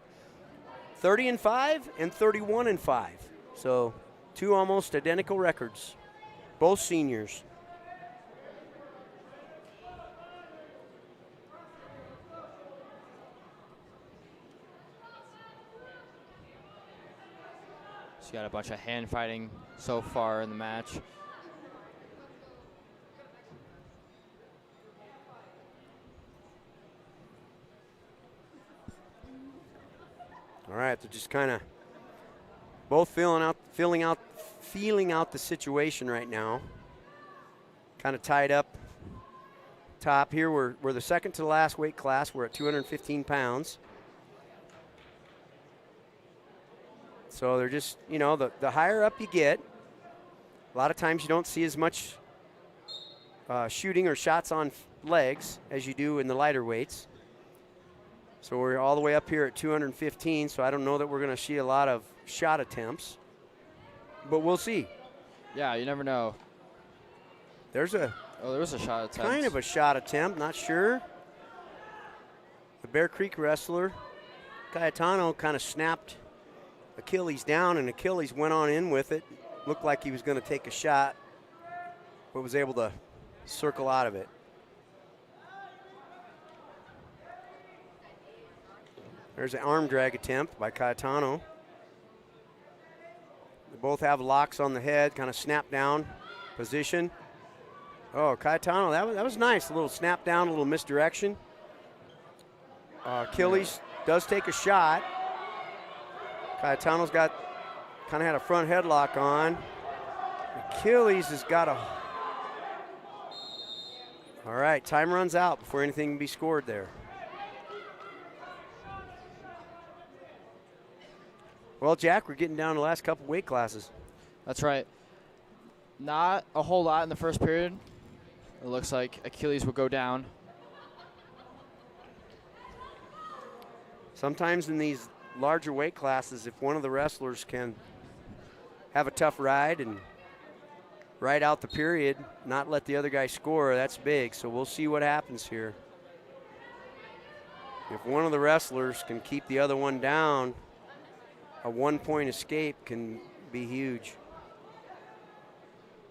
30-5 and 31-5. So 2 almost identical records, both seniors. She's got a bunch of hand fighting so far in the match. All right, they're just kind of both feeling out the situation right now. Kind of tied up top here. We're the second to the last weight class. We're at 215 pounds. So they're just, the higher up you get, a lot of times you don't see as much shooting or shots on legs as you do in the lighter weights. So we're all the way up here at 215, so I don't know that we're going to see a lot of shot attempts. But we'll see. Yeah, you never know. There was a shot attempt. Kind of a shot attempt, not sure. The Bear Creek wrestler, Cayetano, kind of snapped Achilles down, and Achilles went on in with it. Looked like he was going to take a shot, but was able to circle out of it. There's an arm drag attempt by Cayetano. They both have locks on the head, kind of snap down position. Oh, Cayetano, that was nice. A little snap down, a little misdirection. Achilles does take a shot. Cayetano's kind of had a front headlock on. Achilles has got a. All right, time runs out before anything can be scored there. Well, Jack, we're getting down to the last couple weight classes. That's right. Not a whole lot in the first period. It looks like Achilles will go down. Sometimes in these larger weight classes, if one of the wrestlers can have a tough ride and ride out the period, not let the other guy score, that's big. So we'll see what happens here. If one of the wrestlers can keep the other one down, a 1-point escape can be huge.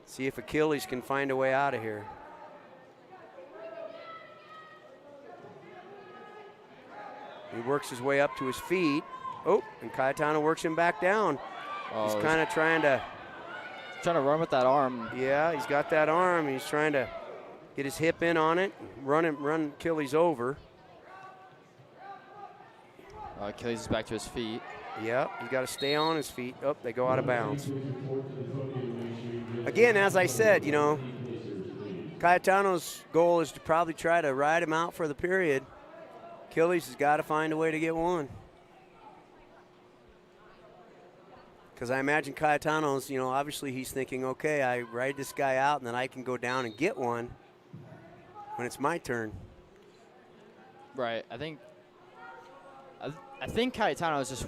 See if Achilles can find a way out of here. He works his way up to his feet. Oh, and Cayetano works him back down. He's kind of trying to run with that arm. Yeah, he's got that arm. He's trying to get his hip in on it, run Achilles over. Achilles is back to his feet. Yep, he's got to stay on his feet. Oh, they go out of bounds. Again, as I said, you know, Cayetano's goal is to probably try to ride him out for the period. Achilles has got to find a way to get one. Because I imagine Cayetano's, you know, obviously he's thinking, okay, I ride this guy out and then I can go down and get one when it's my turn. Right. I think Cayetano is just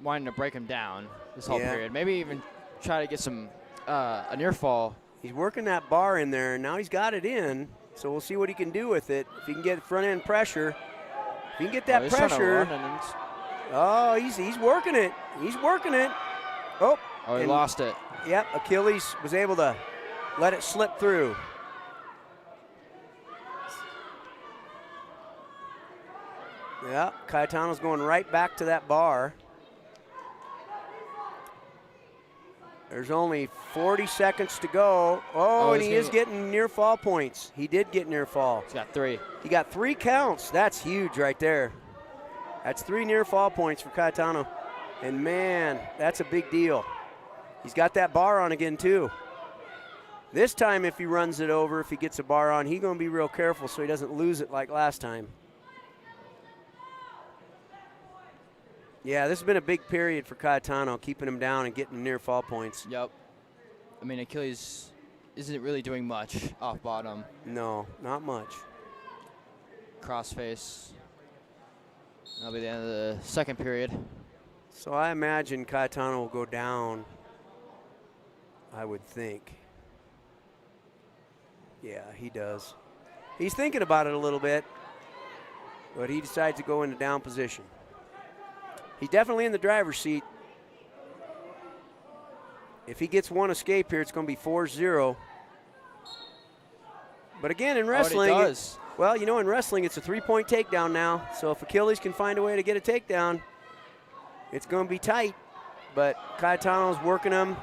wanting to break him down this whole period. Maybe even try to get some a near fall. He's working that bar in there, and now he's got it in, so we'll see what he can do with it. If he can get front end pressure, if he can get that pressure. Oh, he's working it. He's working it. Oh, he lost it. Yep, Achilles was able to let it slip through. Yeah, Cayetano's going right back to that bar. There's only 40 seconds to go. Oh, and he is getting near fall points. He did get near fall. He's got 3. He got 3 counts. That's huge right there. That's 3 near fall points for Cayetano. And man, that's a big deal. He's got that bar on again too. This time if he runs it over, if he gets a bar on, he's gonna be real careful so he doesn't lose it like last time. Yeah, this has been a big period for Cayetano, keeping him down and getting near fall points. Yep. I mean, Achilles isn't really doing much off bottom. No, not much. Crossface. That'll be the end of the second period. So I imagine Cayetano will go down, I would think. Yeah, he does. He's thinking about it a little bit, but he decides to go into down position. He's definitely in the driver's seat. If he gets one escape here, it's going to be 4-0. But again, in wrestling, well, you know, in wrestling, it's a 3-point takedown now. So if Achilles can find a way to get a takedown, it's going to be tight. But Cayetano's working him,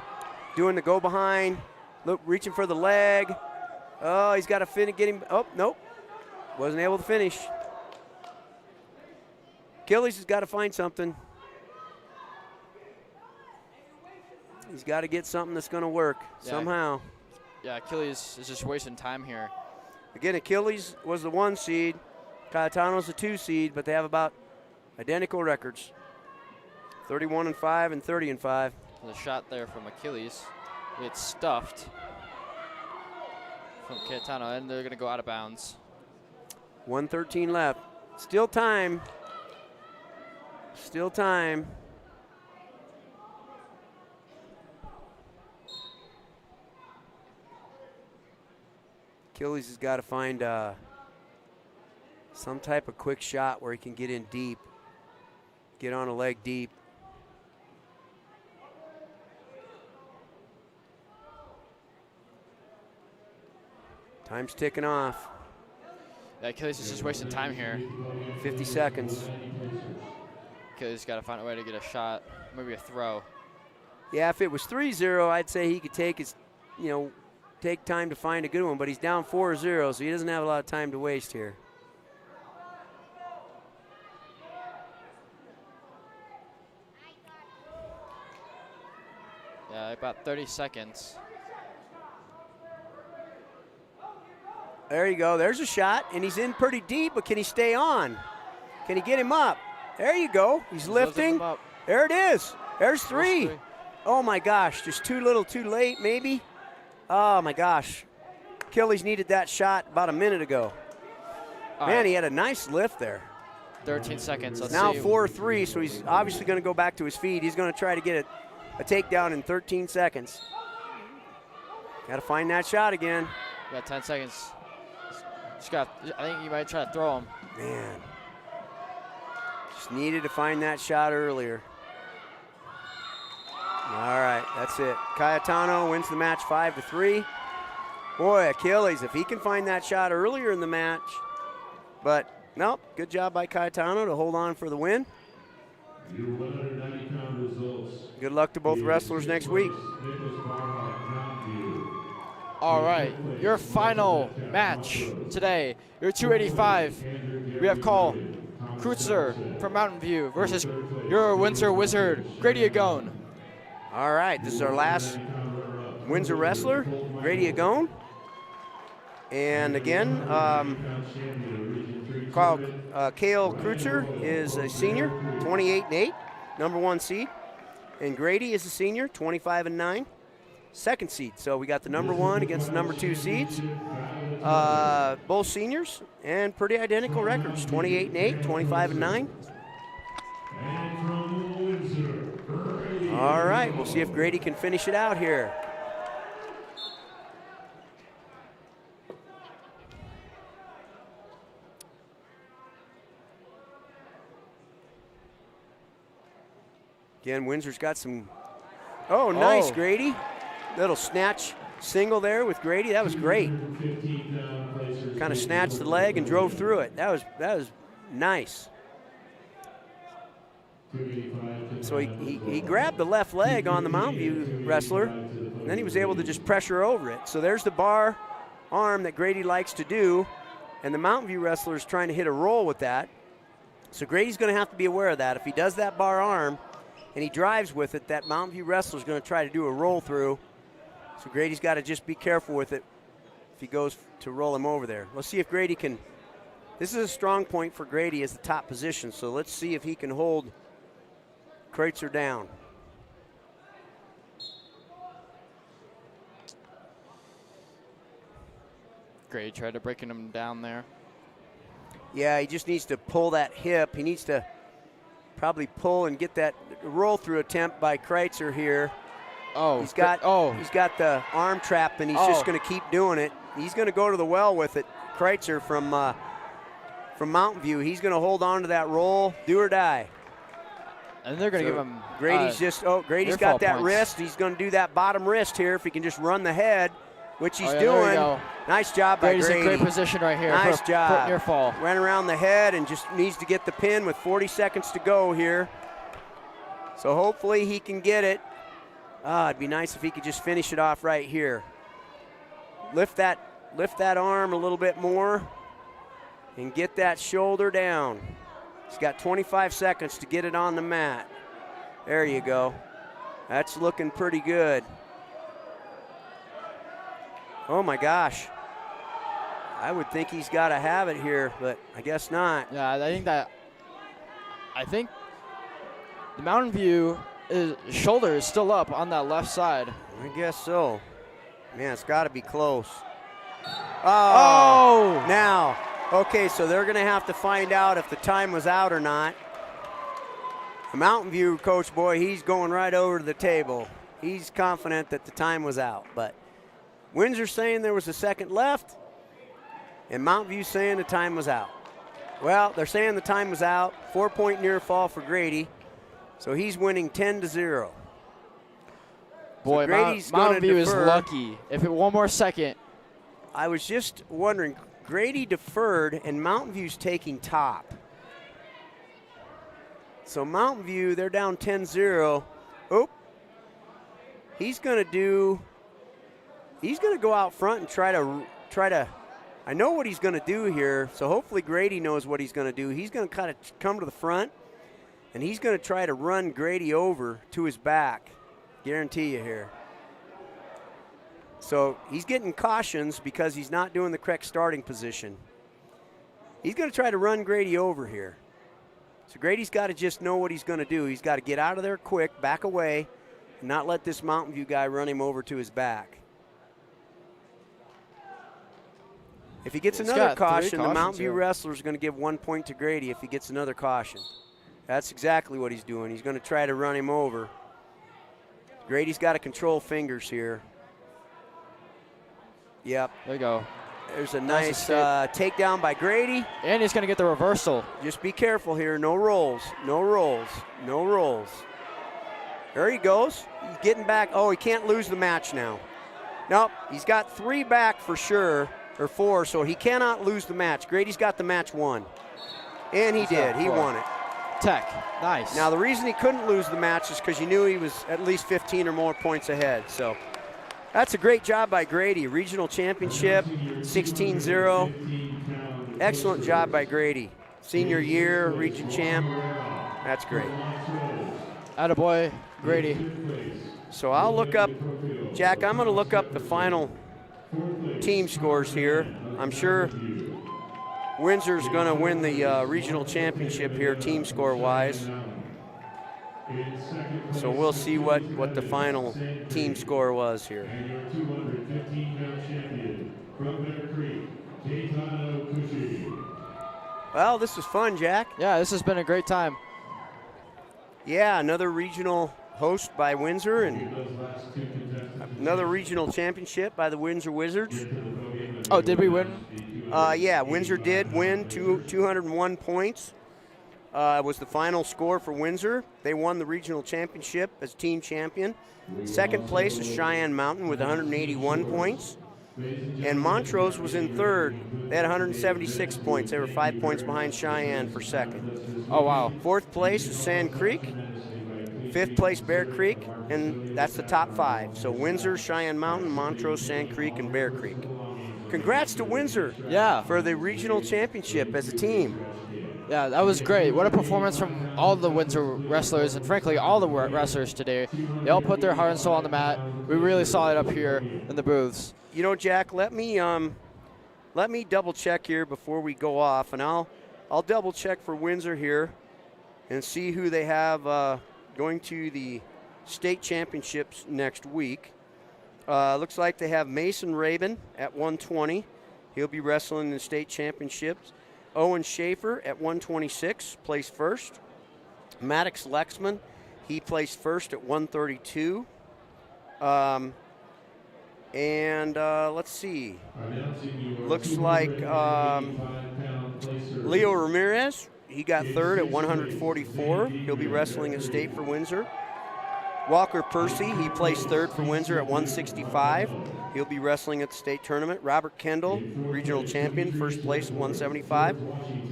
doing the go behind, look, reaching for the leg. Oh, he's got to finish, get him. Oh, nope. Wasn't able to finish. Achilles has got to find something. He's got to get something that's going to work somehow. Yeah, Achilles is just wasting time here. Again, Achilles was the 1 seed. Cayetano's the 2 seed, but they have about identical records. 31-5 and 30-5. The shot there from Achilles. It's stuffed from Cayetano, and they're going to go out of bounds. 1:13 left. Still time. Still time. Achilles has got to find some type of quick shot where he can get in deep, get on a leg deep. Time's ticking off. Yeah, Achilles is just wasting time here. 50 seconds. Achilles got to find a way to get a shot, maybe a throw. Yeah, if it was 3-0, I'd say he could take his, you know, take time to find a good one, but he's down 4-0, so he doesn't have a lot of time to waste here. Yeah, about 30 seconds. There you go. There's a shot, and he's in pretty deep, but can he stay on? Can he get him up? There you go. He's lifting. There it is. There's 3. Oh, my gosh. Just too little too late, maybe. Oh, my gosh. Achilles needed that shot about a minute ago. Man, he had a nice lift there. 13 seconds. Let's now see. 4-3, so he's obviously going to go back to his feet. He's going to try to get a takedown in 13 seconds. Got to find that shot again. We got 10 seconds. I think you might try to throw him. Man. Just needed to find that shot earlier. All right, that's it. Cayetano wins the match 5-3. Boy, Achilles, if he can find that shot earlier in the match, but Nope. Good job by Cayetano to hold on for the win. Your 190-pound results. Good luck to both wrestlers next week. All right, your final match today, your 285. We have Carl Kreutzer from Mountain View versus your Windsor Wizard, Grady Agone. All right, this is our last Windsor wrestler, Grady Agone. And again, Cale Kreutzer is a senior, 28-8, #1 seed. And Grady is a senior, 25-9, second seed. So we got the #1 against the #2 seeds. Both seniors and pretty identical records, 28-8, 25-9. All right, we'll see if Grady can finish it out here. Again, Windsor's got some, oh, nice, Grady. Little snatch single there with Grady, that was great. Kind of snatched the leg and drove through it. That was nice. So he grabbed the left leg on the Mountain View wrestler, and then he was able to just pressure over it. So there's the bar arm that Grady likes to do, and the Mountain View wrestler is trying to hit a roll with that. So Grady's going to have to be aware of that. If he does that bar arm and he drives with it, that Mountain View wrestler is going to try to do a roll through. So Grady's got to just be careful with it if he goes to roll him over there. Let's see if Grady can. This is a strong point for Grady as the top position, so let's see if he can hold Kreutzer down. Grady tried to breaking him down there. Yeah, he just needs to pull that hip. He needs to probably pull and get that roll through attempt by Kreutzer here. Oh, he's got the arm trapped, and he's just going to keep doing it. He's going to go to the well with it. Kreutzer from Mountain View. He's going to hold on to that roll, do or die. And they're going to give him. Grady's Grady's got that wrist. He's going to do that bottom wrist here if he can just run the head, which he's doing. Nice job by Grady. Grady's in great position right here. Nice job. Near fall. Ran around the head and just needs to get the pin with 40 seconds to go here. So hopefully he can get it. It'd be nice if he could just finish it off right here. Lift that arm a little bit more and get that shoulder down. He's got 25 seconds to get it on the mat. There you go. That's looking pretty good. Oh my gosh. I would think he's got to have it here, but I guess not. Yeah, I think the Mountain View shoulder is still up on that left side. I guess so. Man, it's got to be close. Oh! Now, okay, so they're going to have to find out if the time was out or not. The Mountain View coach, boy, he's going right over to the table. He's confident that the time was out, but Windsor saying there was a second left, and Mountain View saying the time was out. Well, they're saying the time was out. 4-point near fall for Grady, so he's winning 10-0. Boy, so Mountain View is lucky. If it one more second. I was just wondering, Grady deferred, and Mountain View's taking top. So Mountain View, they're down 10-0. Oh, he's going to go out front and try to, I know what he's going to do here, so hopefully Grady knows what he's going to do. He's going to kind of come to the front, and he's going to try to run Grady over to his back. Guarantee you here. So he's getting cautions because he's not doing the correct starting position. He's going to try to run Grady over here. So Grady's got to just know what he's going to do. He's got to get out of there quick, back away, and not let this Mountain View guy run him over to his back. If he gets another caution, the Mountain View wrestler is going to give 1 point to Grady if he gets another caution. That's exactly what he's doing. He's going to try to run him over. Grady's got to control fingers here. Yep. There you go. There's a nice takedown by Grady. And he's going to get the reversal. Just be careful here. No rolls. No rolls. No rolls. There he goes. He's getting back. Oh, he can't lose the match now. Nope. He's got 3 back for sure, or 4, so he cannot lose the match. Grady's got the match won. And he Who's did. that He for? won it. Tech. Nice. Now, the reason he couldn't lose the match is because you knew he was at least 15 or more points ahead. So that's a great job by Grady. Regional championship, 16-0. Excellent job by Grady. Senior year, region champ. That's great. Attaboy, Grady. So I'll look up, Jack, I'm going to look up the final team scores here. I'm sure Windsor's going to win the regional championship here, team score-wise. So we'll see what the final team score was here. And your 215-pound champion from Bear Creek, Gaetano Cushing. Well, this was fun, Jack. Yeah, this has been a great time. Yeah, another regional host by Windsor and Those last two contestants another regional championship by the Windsor Wizards. Oh, did we win? Yeah, Windsor did win 201 points. Was the final score for Windsor. They won the regional championship as team champion. Second place is Cheyenne Mountain with 181 points. And Montrose was in third. They had 176 points. They were 5 points behind Cheyenne for second. Oh, wow. Fourth place is Sand Creek. Fifth place, Bear Creek. And that's the top five. So Windsor, Cheyenne Mountain, Montrose, Sand Creek, and Bear Creek. Congrats to Windsor Yeah. for the regional championship as a team. Yeah, that was great. What a performance from all the Windsor wrestlers, and frankly, all the wrestlers today. They all put their heart and soul on the mat. We really saw it up here in the booths. You know, Jack, let me double check here before we go off, and I'll double check for Windsor here and see who they have going to the state championships next week. Looks like they have Mason Rabin at 120. He'll be wrestling in the state championships. Owen Schaefer at 126, placed first. Maddox Lexman, he placed first at 132. Let's see. Looks like Leo Ramirez, he got third at 144. He'll be wrestling at state for Windsor. Walker Percy, he placed third for Windsor at 165. He'll be wrestling at the state tournament. Robert Kendall, regional champion, first place at 175.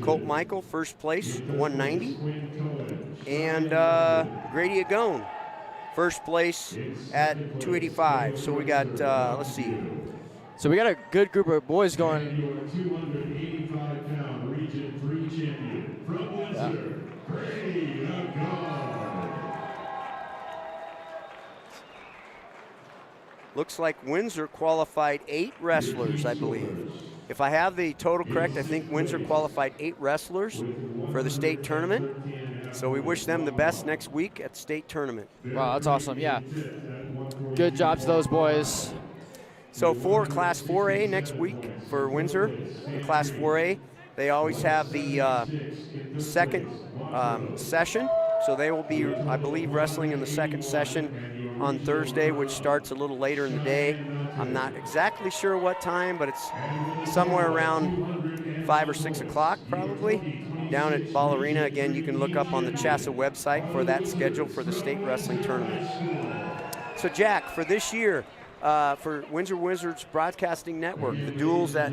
Colt Michael, first place at 190. And Grady Agone, first place at 285. So we got, let's see. So we got a good group of boys going. and your 285-pound Region 3 champion from Windsor, Grady Agone. Looks like Windsor qualified 8 wrestlers, I believe. If I have the total correct, I think Windsor qualified 8 wrestlers for the state tournament. So we wish them the best next week at the state tournament. Wow, that's awesome. Yeah. Good job to those boys. So for Class 4A next week for Windsor, in Class 4A, they always have the second session. So they will be, I believe, wrestling in the second session on Thursday, which starts a little later in the day. I'm not exactly sure what time, but it's somewhere around 5 or 6 o'clock probably down at Ball Arena. Again, you can look up on the CHASA website for that schedule for the state wrestling tournament. So Jack, for this year, for Windsor Wizards Broadcasting Network, the duels that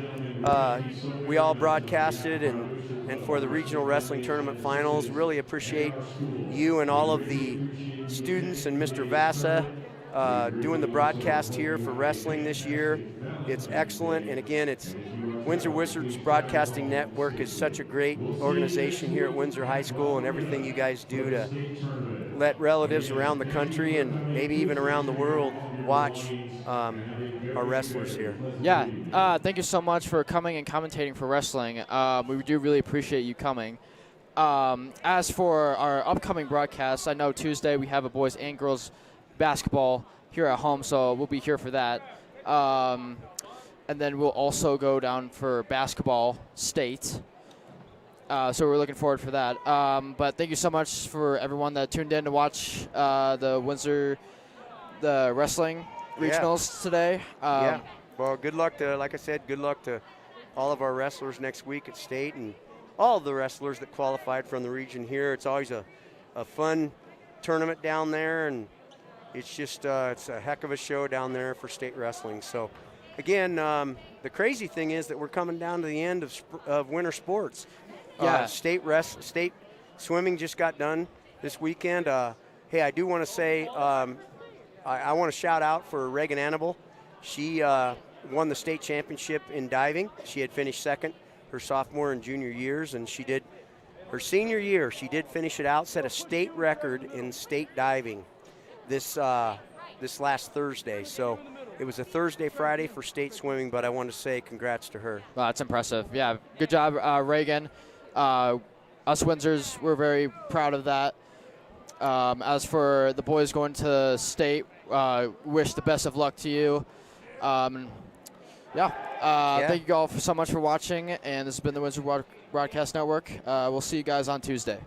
we all broadcasted, and for the regional wrestling tournament finals, really appreciate you and all of the students and Mr. Vasa doing the broadcast here for wrestling this year. It's excellent, and again, it's Windsor Wizards Broadcasting Network is such a great organization here at Windsor High School, and everything you guys do to let relatives around the country and maybe even around the world watch our wrestlers here. Yeah, thank you so much for coming and commentating for wrestling. We do really appreciate you coming. As for our upcoming broadcasts, I know Tuesday we have a boys and girls basketball here at home, so we'll be here for that. And then we'll also go down for basketball state. So we're looking forward for that. But thank you so much for everyone that tuned in to watch the Windsor wrestling regionals today. Yeah. Well, good luck to, like I said, good luck to all of our wrestlers next week at state and all the wrestlers that qualified from the region here. It's always a fun tournament down there, and it's just it's a heck of a show down there for state wrestling. So, again, the crazy thing is that we're coming down to the end of winter sports. Yeah. State swimming just got done this weekend. Hey, I do want to say I want to shout out for Reagan Annable. She won the state championship in diving. She had finished second her sophomore and junior years, and she did her senior year. She did finish it out, set a state record in state diving this last Thursday. So it was a Thursday, Friday for state swimming, but I want to say congrats to her. Wow, that's impressive. Yeah, good job, Reagan. Us Windsors, we're very proud of that. As for the boys going to state, wish the best of luck to you. Thank you all so much for watching, and this has been the Windsor Broadcast Network. We'll see you guys on Tuesday.